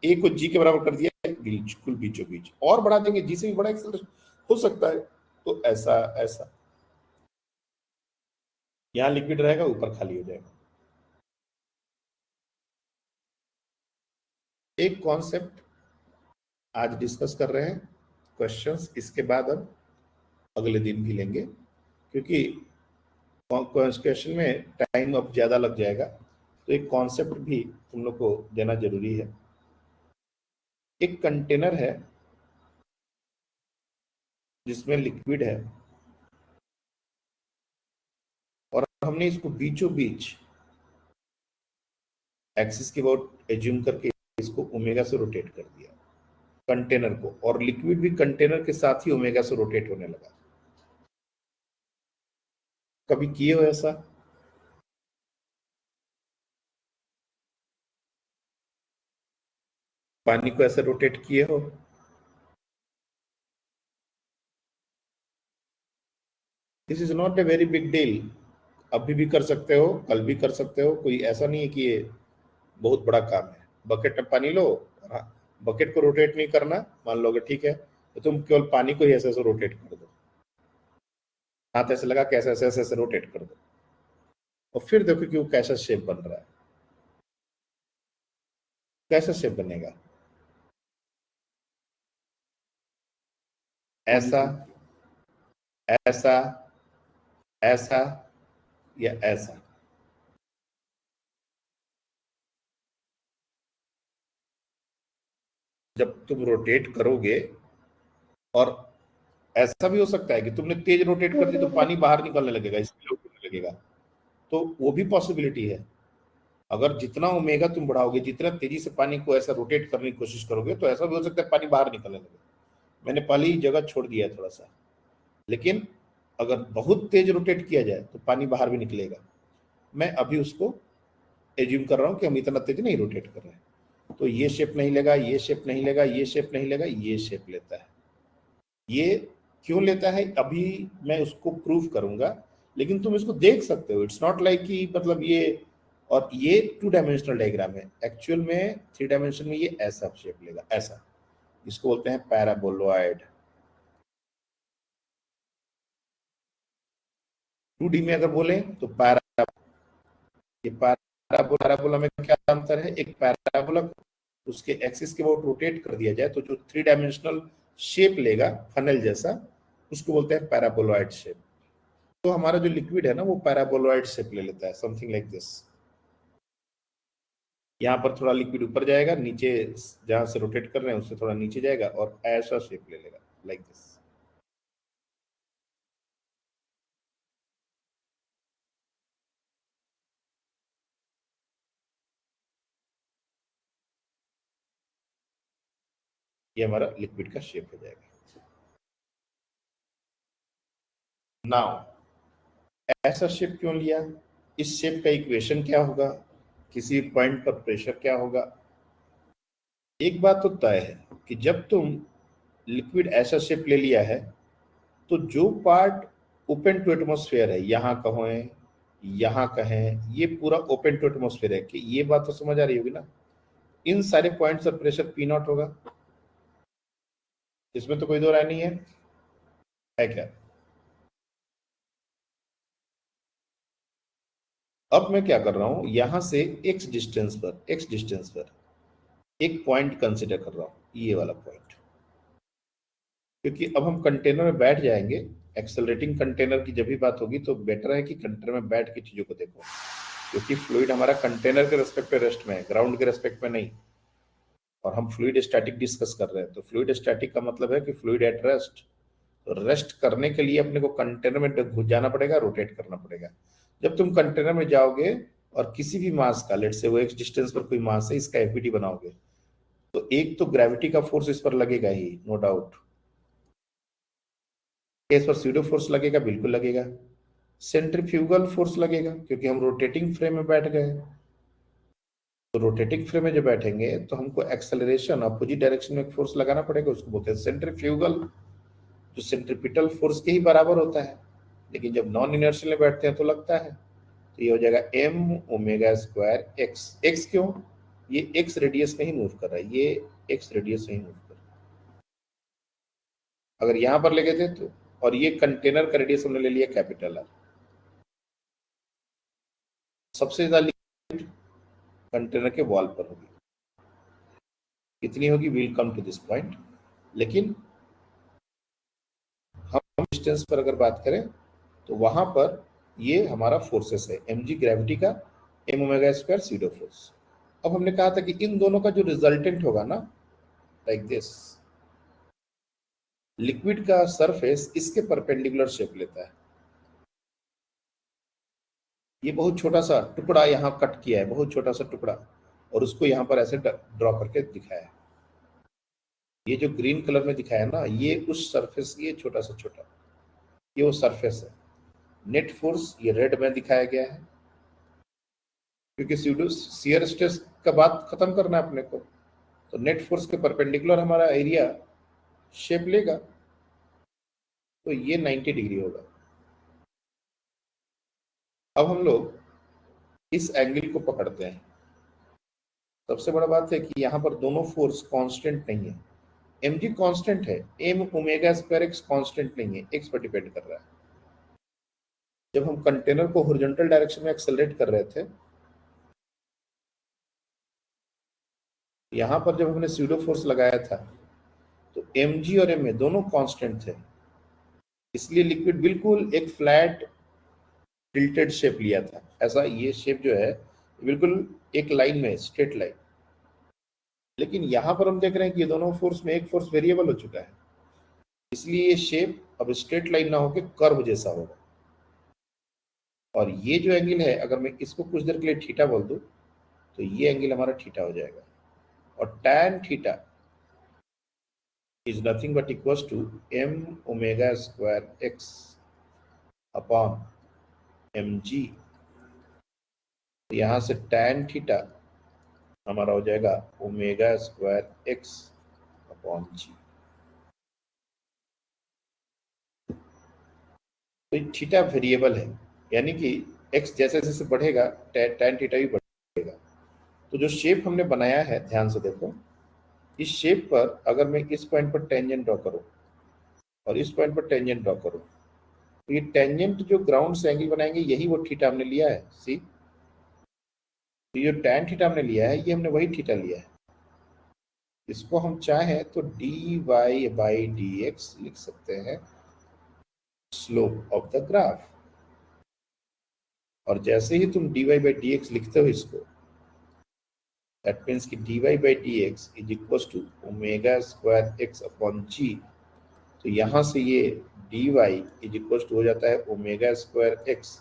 ए को जी के बराबर कर दिया बिल्कुल बीचों बीच, और बढ़ा देंगे जी से भी बड़ा एक्सेलरेशन हो सकता है, तो ऐसा ऐसा, यहां लिक्विड रहेगा ऊपर खाली हो जाएगा। एक कॉन्सेप्ट आज डिस्कस कर रहे हैं, क्वेश्चंस इसके बाद अब अगले दिन भी लेंगे, क्योंकि क्वेश्चन में टाइम अब ज्यादा लग जाएगा, तो एक कॉन्सेप्ट भी तुम लोग को देना जरूरी है। एक कंटेनर है जिसमें लिक्विड है, और हमने इसको बीचों बीच एक्सिस के अबाउट एज्यूम करके इसको ओमेगा से रोटेट कर दिया कंटेनर को, और लिक्विड भी कंटेनर के साथ ही ओमेगा से रोटेट होने लगा। कभी किए हो ऐसा? पानी को ऐसे रोटेट किए हो? This is not a very big deal, अभी भी कर सकते हो, कल भी कर सकते हो, कोई ऐसा नहीं है कि ये बहुत बड़ा काम है। बकेट में पानी लो, बकेट को रोटेट नहीं करना, मान लोगे ठीक है, तो तुम केवल पानी को ही ऐसे ऐसे रोटेट कर दो, हाथ ऐसे लगा के ऐसे ऐसे ऐसे ऐसे रोटेट कर दो, और फिर देखो कि वो कैसा शेप बन रहा है, कैसा शेप बनेगा, ऐसा ऐसा ऐसा या ऐसा। जब तुम रोटेट करोगे, और ऐसा भी हो सकता है कि तुमने तेज रोटेट कर दी तो पानी बाहर निकलने लगेगा, स्पिल आउट होने लगेगा, तो वो भी पॉसिबिलिटी है। अगर जितना ओमेगा तुम बढ़ाओगे, जितना तेजी से पानी को ऐसा रोटेट करने की कोशिश करोगे, तो ऐसा भी हो सकता है पानी बाहर निकलने लगे। मैंने पहले ही जगह छोड़ दिया है थोड़ा सा, लेकिन अगर बहुत तेज रोटेट किया जाए तो पानी बाहर भी निकलेगा। मैं अभी उसको एज्यूम कर रहा हूं कि हम इतना तेज नहीं रोटेट कर रहे हैं, तो ये शेप नहीं लेगा, ये शेप नहीं लेगा, ये शेप नहीं लेगा, ये शेप लेता है। ये क्यों लेता है अभी मैं उसको प्रूव करूंगा, लेकिन तुम इसको देख सकते हो। इट्स नॉट लाइक कि मतलब ये, और ये 2 डायमेंशनल डायग्राम है, एक्चुअल में 3 डायमेंशन में ये ऐसा शेप लेगा, ऐसा, इसको बोलते हैं पैराबोलॉइड। 2D में अगर बोले तो ये पैराबोला में क्या अंतर है, एक पैराबोला उसके एक्सिस के बहुत रोटेट कर दिया जाए तो जो 3 डायमेंशनल शेप लेगा फनल जैसा, उसको बोलते हैं पैराबोलॉइड शेप। तो हमारा जो लिक्विड है ना वो पैराबोलॉइड शेप ले लेता है, समथिंग लाइक दिस। यहाँ पर थोड़ा लिक्विड ऊपर जाएगा, नीचे जहां से रोटेट कर रहे हैं उससे थोड़ा नीचे जाएगा और ऐसा शेप ले लेगा, लाइक दिस। ये हमारा लिक्विड का शेप हो जाएगा। नाउ ऐसा शेप क्यों लिया, इस शेप का इक्वेशन क्या होगा, किसी पॉइंट पर प्रेशर क्या होगा। एक बात तो तय है कि जब तुम लिक्विड ऐसा शेप ले लिया है तो जो पार्ट ओपन टू एटमॉस्फेयर है, यहां कहें यहां कहें, ये पूरा ओपन टू एटमॉस्फेयर है, कि ये बात तो समझ आ रही होगी ना। इन सारे पॉइंट्स पर प्रेशर पी नॉट होगा, इसमें तो कोई दो राय नहीं है क्या। अब मैं क्या कर रहा हूं, यहां से x डिस्टेंस पर एक पॉइंट कंसिडर कर रहा हूं, ये वाला पॉइंट, क्योंकि अब हम कंटेनर में बैठ जाएंगे। एक्सेलरेटिंग कंटेनर की जब भी बात होगी तो बेटर है कि कंटेनर में बैठ के चीजों को देखो, क्योंकि फ्लूइड हमारा कंटेनर के रेस्पेक्ट में रेस्ट में है, ग्राउंड के रेस्पेक्ट में नहीं। और हम फ्लूइड स्टैटिक डिस्कस कर रहे हैं, तो फ्लूइड स्टैटिक का मतलब है कि फ्लूइड एट रेस्ट। तो रेस्ट करने के लिए अपने को कंटेनर में घुस जाना पड़ेगा, रोटेट करना पड़ेगा। जब तुम कंटेनर में जाओगे और किसी भी मास का, लेट से वो x डिस्टेंस पर कोई मास है, इसका एफबीटी बनाओगे, तो एक तो ग्रेविटी का फोर्स इस पर लगेगा ही, नो डाउट। इस पर स्यूडो फोर्स लगेगा, बिल्कुल लगेगा। सेंट्रीफ्यूगल फोर्स लगेगा क्योंकि हम रोटेटिंग फ्रेम में बैठ गए। तो रोटेटिंग फ्रेम में जब बैठेंगे तो हमको एक्सेलरेशन अपोजिट डायरेक्शन में फोर्स लगाना पड़ेगा, उसको बोलते हैं सेंट्रीफ्यूगल, जो सेंट्रीपिटल फोर्स के ही बराबर होता है। लेकिन जब नॉन इनर्शियल में बैठते हैं तो लगता है, तो ये हो जाएगा m omega square x। x क्यों, ये x रेडियस में ही मूव कर रहा है, ये x रेडियस में ही मूव कर रहा है। अगर यहां पर लेके थे तो, और ये कंटेनर का रेडियस हमने ले लिया कैपिटल R। सबसे ज्यादा लिक्विड कंटेनर के वॉल पर होगी, कितनी होगी, will come to this point. लेकिन हम डिस्टेंस पर अगर बात करें तो वहां पर ये हमारा फोर्सेस है, mg ग्रेविटी का, m omega square SIDO force. अब हमने कहा था कि इन दोनों का जो रिजल्टेंट होगा ना, लाइक दिस, लिक्विड का सरफेस इसके परपेंडिकुलर शेप लेता है। ये बहुत छोटा सा टुकड़ा यहाँ कट किया है, बहुत छोटा सा टुकड़ा, और उसको यहाँ पर ऐसे ड्रॉ करके दिखाया है। ये जो ग्रीन कलर में दिखाया है ना, ये उस सरफेस, ये छोटा सा छोटा, ये वो सरफेस है। नेट फोर्स ये रेड में दिखाया गया है, क्योंकि स्यूडो शियर स्ट्रेस का बात खत्म करना है अपने को, तो नेट फोर्स के परपेंडिकुलर हमारा एरिया शेप लेगा, तो ये 90 डिग्री होगा। अब हम लोग इस एंगल को पकड़ते हैं। सबसे बड़ा बात है कि यहाँ पर दोनों फोर्स कांस्टेंट नहीं है, mg कांस्टेंट है, m omega square x constant नहीं है, x पर डिपेंड कर रहा है। जब हम कंटेनर को हॉरिजॉन्टल डायरेक्शन में एक्सेलरेट कर रहे थे, यहाँ पर जब हमने स्यूडो फोर्स लगाया था तो mg और ma दोनों कांस्टेंट थे, इसलिए लिक्विड बिल्कुल एक फ्लैट टिल्टेड शेप लिया था। ऐसा ये शेप जो है बिल्कुल एक लाइन में, स्ट्रेट लाइन। लेकिन यहाँ पर हम देख रहे हैं कि ये दोनों फोर्स में एक फोर्स वेरिएबल हो चुका है, इसलिए ये शेप अब स्ट्रेट लाइन ना होकर कर्व जैसा होगा। और ये जो एंगल है, अगर मैं इसको कुछ देर के लिए थीटा बोल दूं तो ये एंगल हमारा थीटा हो जाएगा। और tan theta is nothing but equals to m omega square x upon mg। यहां से tan थीटा हमारा हो जाएगा omega square x upon g। तो ये थीटा वेरिएबल है, यानी कि एक्स जैसे जैसे बढ़ेगा tan थीटा भी बढ़ेगा। तो जो शेप हमने बनाया है, ध्यान से देखो, इस शेप पर अगर मैं इस पॉइंट पर टेंजेंट ड्रॉ करूं और इस पॉइंट पर टेंजेंट ड्रॉ करूं, तो ये टेंजेंट जो ग्राउंड से एंगल बनाएंगे यही वो थीटा हमने लिया है। सी, तो ये tan थीटा हमने लिया है, ये हमने वही थीटा लिया है। इसको हम चाहें तो dy बाई dx लिख सकते हैं, स्लोप ऑफ द ग्राफ। और जैसे ही तुम dy बाई dx लिखते हो इसको, दैट मीन्स कि dy by dx is equal to omega square x upon g। तो यहां से ये dy इज इक्वल टू हो जाता है omega square x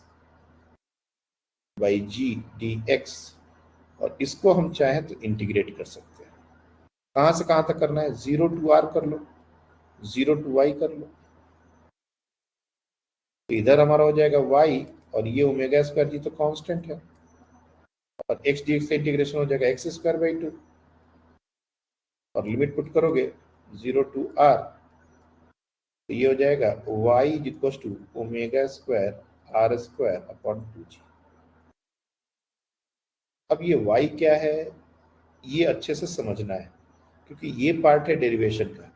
by g dx। और इसको हम चाहें तो इंटीग्रेट कर सकते हैं। कहां से कहां तक करना है? 0 टू r कर लो, 0 टू y कर लो। तो इधर हमारा हो जाएगा y, और ये ओमेगा स्क्वायर जी तो कांस्टेंट है, और x dx का इंटीग्रेशन हो जाएगा x स्क्वायर बाई 2, और लिमिट पुट करोगे 0 टू r, तो ये हो जाएगा y is equal to omega square r square upon 2g। अब ये y क्या है, ये अच्छे से समझना है, क्योंकि ये पार्ट है डेरिवेशन का,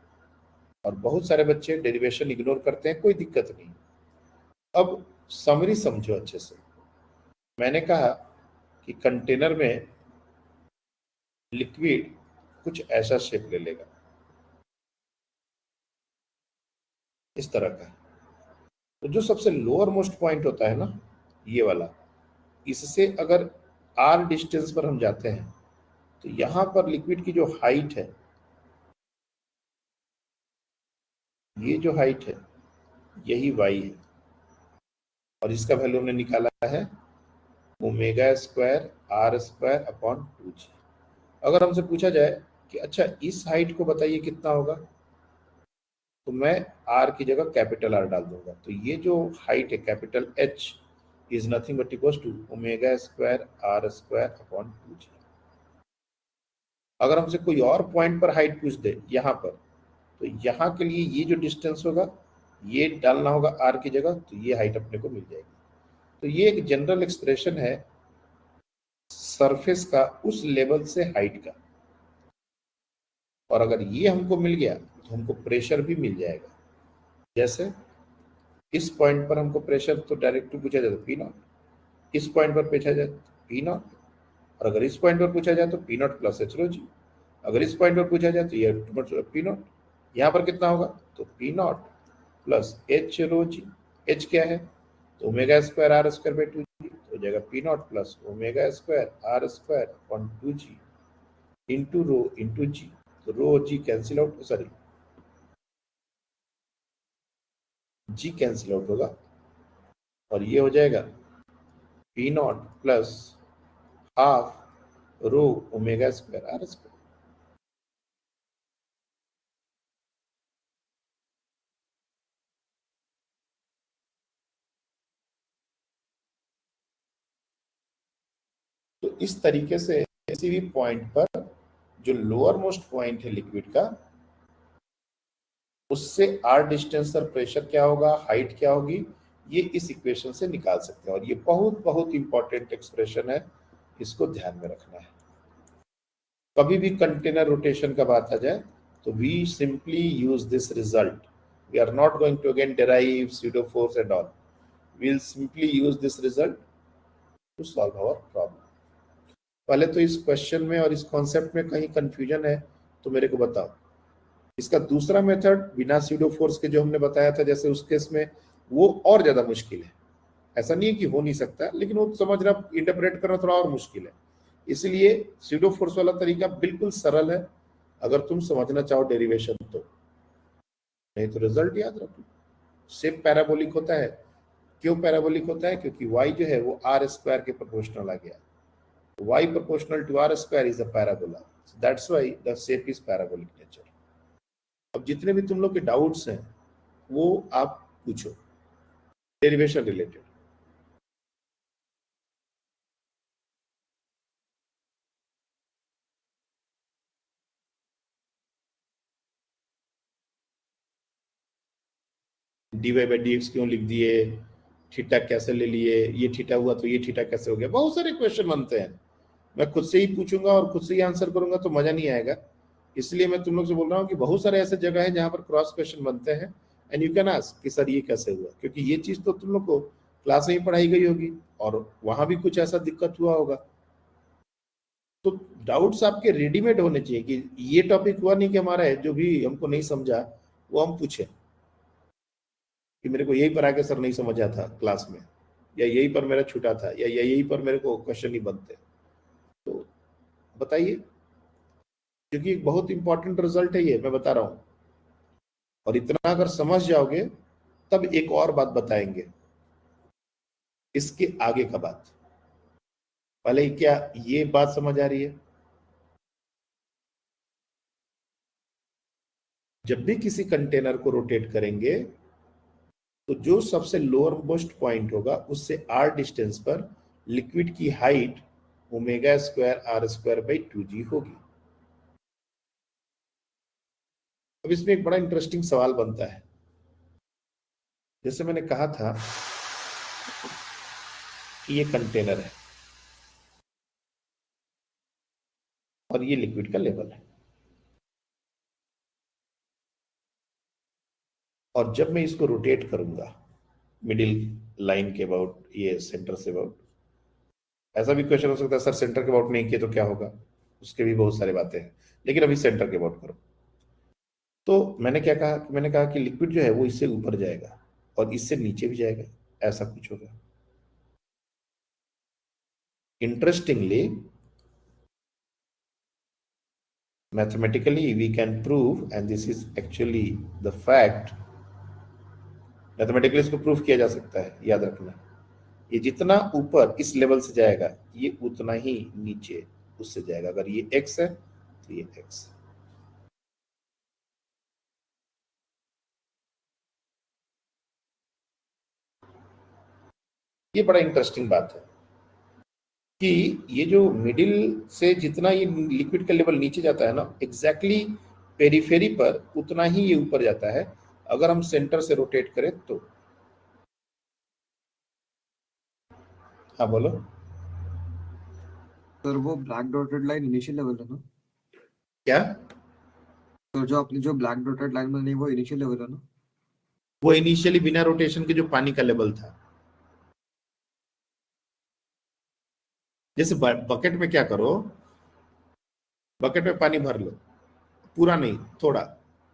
और बहुत सारे बच्चे डेरिवेशन इग्नोर करते हैं, कोई दिक्कत नहीं। अब समरी समझो अच्छे से। मैंने कहा कि कंटेनर में लिक्विड कुछ ऐसा शेप ले लेगा, इस तरह का। तो जो सबसे लोअर मोस्ट पॉइंट होता है ना, ये वाला, इससे अगर r डिस्टेंस पर हम जाते हैं, तो यहां पर लिक्विड की जो हाइट है, ये जो हाइट है यही y है, और इसका वैल्यू हमने निकाला है omega square r square upon 2g। अगर हमसे पूछा जाए कि अच्छा इस हाइट को बताइए कितना होगा, तो मैं r की जगह कैपिटल R डाल दूंगा। तो ये जो हाइट है capital H is nothing but equal to omega square r square upon 2g। अगर हमसे कोई और पॉइंट पर हाइट पूछ दे यहाँ पर, तो यहाँ के लिए ये जो डिस्टेंस होगा ये डालना होगा r की जगह, तो ये हाइट अपने को मिल जाएगी। तो ये एक जनरल एक्सप्रेशन है सरफेस का उस लेवल से हाइट का, और अगर ये हमको मिल गया तो हमको प्रेशर भी मिल जाएगा। जैसे इस पॉइंट पर हमको प्रेशर तो डायरेक्ट पूछा जाए तो पी नॉट, इस पॉइंट पर पूछा जाए तो पी नॉट, और अगर इस पॉइंट पर पूछा जाए तो P not plus H rho जी। अगर इस पॉइंट पर पूछा जाए तो ये पी नॉट, यहाँ पर कितना होगा तो P not plus H rho ji. H क्या है तो omega square r square by 2g, तो हो जाएगा P not plus omega square r square upon 2g into rho into g. तो rho g cancel out, sorry g cancel out होगा, और ये हो जाएगा P not plus half rho omega square r square. तो इस तरीके से किसी भी पॉइंट पर जो लोअर मोस्ट पॉइंट है लिक्विड का, उससे आर डिस्टेंस पर प्रेशर क्या होगा, हाइट क्या होगी, ये इस इक्वेशन से निकाल सकते हैं। और ये बहुत बहुत इंपॉर्टेंट एक्सप्रेशन है, इसको ध्यान में रखना है। कभी भी कंटेनर रोटेशन का बात आ जाए तो we simply use this result. We are not going to again derive pseudo force and all. We'll simply use this result to solve our problem. पहले तो इस क्वेश्चन में और इस कॉन्सेप्ट में कहीं कंफ्यूजन है तो मेरे को बताओ। इसका दूसरा मेथड बिना स्यूडो फोर्स के जो हमने बताया था, जैसे उस केस में, वो और ज्यादा मुश्किल है। ऐसा नहीं है कि हो नहीं सकता, लेकिन वो समझना, इंटरप्रेट करना थोड़ा और मुश्किल है। इसलिए स्यूडो फोर्स वाला तरीका बिल्कुल सरल है अगर तुम समझना चाहो डेरिवेशन तो, नहीं तो रिजल्ट याद रखो। शेप पैराबोलिक होता है। क्यों पैराबोलिक होता है? क्योंकि y जो है वो r स्क्वायर के प्रोपोर्शनल आ गया। y proportional to r square is a parabola, so that's why the shape is parabolic nature. अब जितने भी तुम लोग के डाउट्स हैं वो आप पूछो डेरिवेशन रिलेटेड। dy/dx क्यों लिख दिए, थीटा कैसे ले लिए, ये थीटा हुआ तो ये थीटा कैसे हो गया, बहुत सारे क्वेश्चन बनते हैं। मैं खुद से ही पूछूंगा और खुद से ही आंसर करूंगा तो मजा नहीं आएगा। इसलिए मैं तुम लोग से बोल रहा हूँ कि बहुत सारे ऐसे जगह है जहां पर क्रॉस क्वेश्चन बनते हैं एंड यू कैन आस्क कि सर ये कैसे हुआ, क्योंकि ये चीज तो तुम लोग को क्लास में ही पढ़ाई गई होगी और वहां भी कुछ ऐसा दिक्कत हुआ होगा। तो डाउट्स आपके रेडीमेड होने चाहिए कि ये टॉपिक हुआ नहीं कि हमारा है जो भी हमको नहीं समझा वो हम पूछे कि मेरे को यही पर आके सर नहीं समझा था क्लास में, या यही पर मेरा छूटा था, या यही पर मेरे को क्वेश्चन नहीं बनते, तो बताइए, क्योंकि एक बहुत इंपॉर्टेंट रिजल्ट है ये, मैं बता रहा हूं। और इतना अगर समझ जाओगे तब एक और बात बताएंगे, इसके आगे का बात। पहले क्या ये बात समझ आ रही है? जब भी किसी कंटेनर को रोटेट करेंगे तो जो सबसे लोअर मोस्ट पॉइंट होगा उससे r डिस्टेंस पर लिक्विड की हाइट ओमेगा स्क्वायर r²/2g होगी। अब इसमें एक बड़ा इंटरेस्टिंग सवाल बनता है, जैसे मैंने कहा था कि ये कंटेनर है और ये लिक्विड का लेवल है, और जब मैं इसको रोटेट करूंगा मिडिल लाइन के अबाउट, ये सेंटर से अबाउट, ऐसा भी क्वेश्चन हो सकता है सर सेंटर के अबाउट नहीं किए तो क्या होगा, उसके भी बहुत सारी बातें हैं, लेकिन अभी सेंटर के अबाउट करो। तो मैंने क्या कहा, मैंने कहा कि लिक्विड जो है वो इससे ऊपर जाएगा और इससे नीचे भी जाएगा, ऐसा कुछ होगा। Interestingly mathematically we can prove, and this is actually the fact, mathematically इसको प्रूव किया जा सकता है, याद रखना, ये जितना ऊपर इस लेवल से जाएगा ये उतना ही नीचे उससे जाएगा। अगर ये x है तो ये x है। ये बड़ा इंटरेस्टिंग बात है कि ये जो मिडिल से जितना ये लिक्विड का लेवल नीचे जाता है ना, एग्जैक्टली पेरिफेरी पर उतना ही ये ऊपर जाता है अगर हम सेंटर से रोटेट करें तो। हाँ बोलो। सर वो black dotted line initial level है ना? क्या? तो जो आपने जो ब्लैक डॉटेड लाइन बनाई वो इनिशियल लेवल है ना? वो इनिशियली बिना रोटेशन के जो पानी का लेवल था। जैसे बकेट में क्या करो, बकेट में पानी भर लो, पूरा नहीं, थोड़ा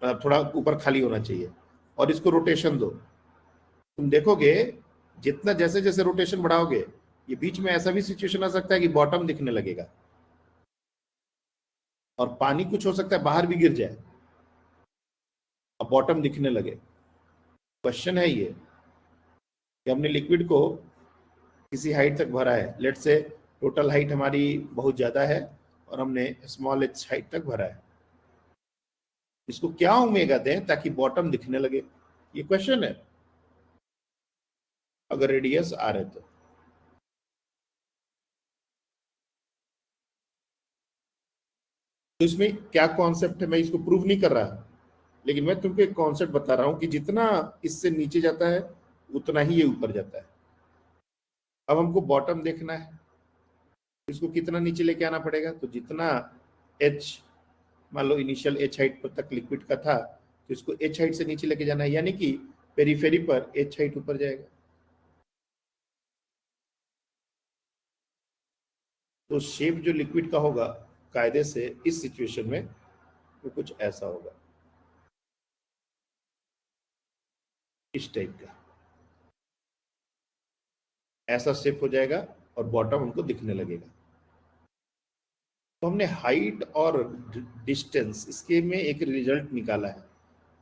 थोड़ा ऊपर खाली होना चाहिए, और इसको रोटेशन दो। तुम देखोगे जितना जैसे जैसे रोटेशन बढ़ाओगे, ये बीच में ऐसा भी सिचुएशन आ सकता है कि बॉटम दिखने लगेगा और पानी कुछ हो सकता है बाहर भी गिर जाए और बॉटम दिखने लगे। क्वेश्चन है ये कि हमने लिक्विड को किसी हाइट तक भरा है, लेट से टोटल हाइट हमारी बहुत ज्यादा है और हमने स्मॉल h हाइट तक भरा है, इसको क्या ओमेगा दें ताकि बॉटम दिखने लगे, ये क्वेश्चन है। अगर रेडियस r है तो इसमें क्या कॉन्सेप्ट है, मैं इसको प्रूव नहीं कर रहा, लेकिन मैं तुमको एक कॉन्सेप्ट बता रहा हूं कि जितना इससे नीचे जाता है उतना ही ये ऊपर जाता है। अब हमको बॉटम देखना है, इसको कितना नीचे लेके आना पड़ेगा, तो जितना h, मान लो इनिशियल h हाइट पर तक लिक्विड का था तो इसको h हाइट से नीचे लेके जाना है, यानी कि पेरिफेरी पर h हाइट ऊपर जाएगा। तो शेप जो लिक्विड का होगा कायदे से इस सिचुएशन में वो कुछ ऐसा होगा, इस टाइप का ऐसा शेप हो जाएगा और बॉटम हमको दिखने लगेगा। तो हमने हाइट और डिस्टेंस इसके में एक रिजल्ट निकाला है।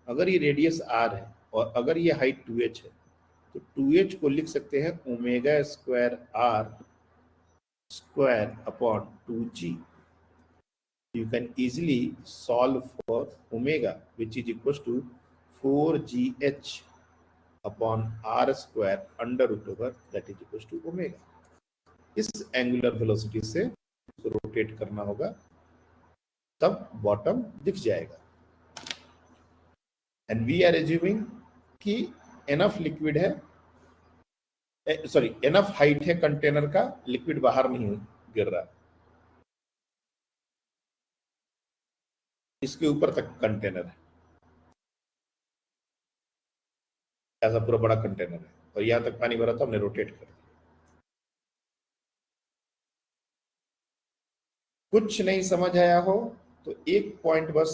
अगर ये रेडियस r है और अगर ये हाइट 2h है तो 2h को लिख सकते हैं omega square r square upon 2g। You can easily solve for omega, which is equals to 4gh upon r square under root over that is equals to omega। इस angular velocity से rotate करना होगा तब bottom दिख जाएगा। And we are assuming कि enough liquid है, sorry enough height है कंटेनर का, लिक्विड बाहर नहीं गिर रहा, इसके ऊपर तक कंटेनर है, ऐसा पूरा बड़ा कंटेनर है और यहां तक पानी भरा था, हमने रोटेट कर दिया। कुछ नहीं समझ आया हो तो एक पॉइंट बस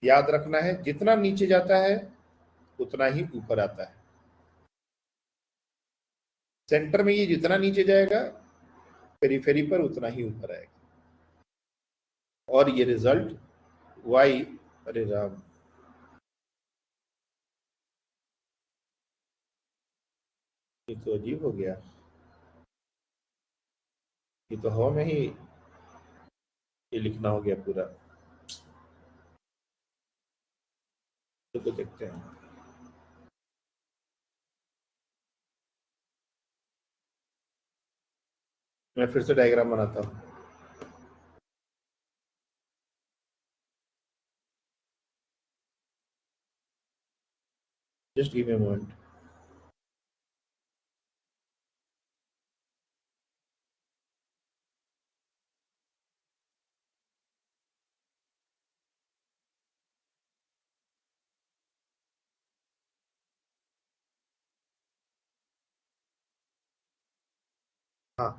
याद रखना है, जितना नीचे जाता है उतना ही ऊपर आता है। सेंटर में ये जितना नीचे जाएगा पेरिफेरी पर उतना ही ऊपर आएगा, और ये रिजल्ट y, अरे राम, ये तो अजीब हो गया, ये तो हवा में ही ये लिखना हो गया पूरा। तो देखते हैं, मैं फिर से डायग्राम बनाता हूं। Just give me a moment. हाँ,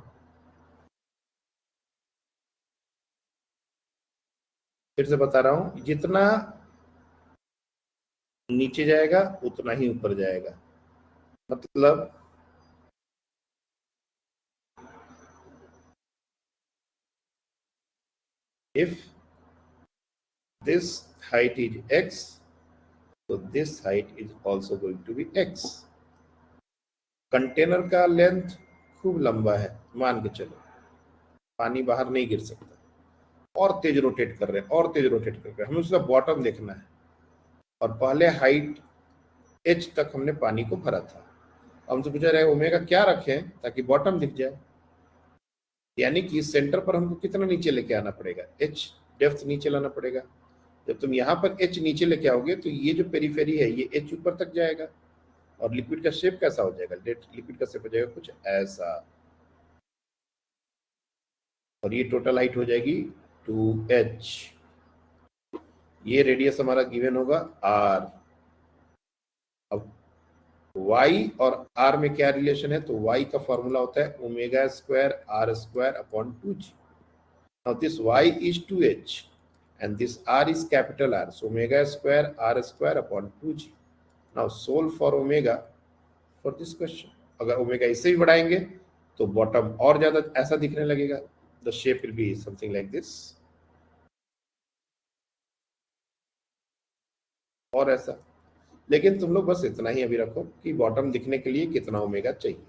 फिर से बता रहा हूं, जितना नीचे जाएगा उतना ही ऊपर जाएगा। मतलब if this height is x, so this height is also going to be x। Container का लेंथ खूब लंबा है, मान के चलो, पानी बाहर नहीं गिर सकता, और तेज रोटेट कर रहे हैं, और तेज रोटेट कर रहे हैं, हमें उसका बॉटम देखना है, और पहले हाइट h तक हमने पानी को भरा था। हमसे पूछा रहे ओमेगा क्या रखें ताकि बॉटम दिख जाए, यानी कि सेंटर पर हमको कितना नीचे लेके आना पड़ेगा, h डेप्थ नीचे लाना पड़ेगा। जब तुम यहाँ पर h नीचे लेके आओगे तो ये जो पेरिफेरी है ये h ऊपर तक जाएगा, और लिक्विड का शेप कैसा हो जाएगा, लिक्विड का शेप हो जाएगा कुछ ऐसा, और ये टोटल हाइट हो जाएगी 2h। ये रेडियस हमारा गिवन होगा r। अब y और r में क्या रिलेशन है, तो y का फॉर्मूला होता है omega square r square upon 2g। Now this y is 2h and this r is capital R, so omega square r square upon 2g। now solve for omega for this question। अगर omega इससे भी बढ़ाएंगे तो bottom और ज्यादा ऐसा दिखने लगेगा, the shape will be something like this, और ऐसा। लेकिन तुम लोग बस इतना ही अभी रखो कि बॉटम दिखने के लिए कितना ओमेगा चाहिए।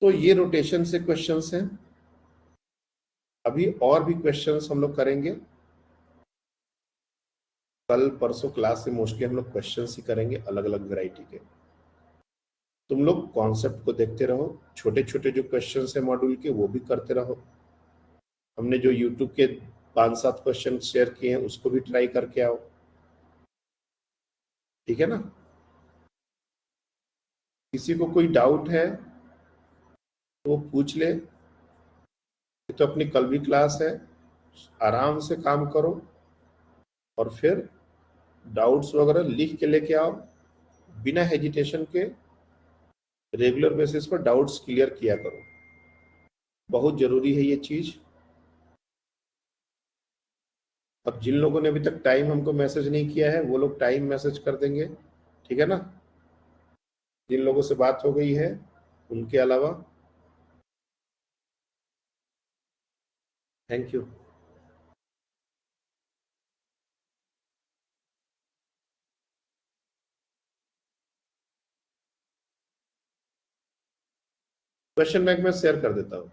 तो ये रोटेशन से क्वेश्चंस हैं। अभी और भी क्वेश्चंस हम लोग करेंगे, कल परसों क्लास से मोस्टली हम लोग क्वेश्चंस ही करेंगे अलग अलग वैरायटी के। तुम लोग कॉन्सेप्ट को देखते रहो, छोटे छोटे जो क्वेश्चंस है मॉड्यूल के वो भी करते रहो। हमने जो यूट्यूब के 5-7 क्वेश्चन शेयर किए हैं उसको भी ट्राई करके आओ, ठीक है ना। किसी को कोई डाउट है तो वो पूछ ले, तो अपनी कल भी क्लास है, आराम से काम करो और फिर डाउट्स वगैरह लिख के लेके आओ, बिना हेजिटेशन के रेगुलर बेसिस पर डाउट्स क्लियर किया करो, बहुत जरूरी है ये चीज। अब जिन लोगों ने अभी तक टाइम हमको मैसेज नहीं किया है वो लोग टाइम मैसेज कर देंगे, ठीक है ना। जिन लोगों से बात हो गई है उनके अलावा, थैंक यू। क्वेश्चन बैंक में शेयर कर देता हूँ।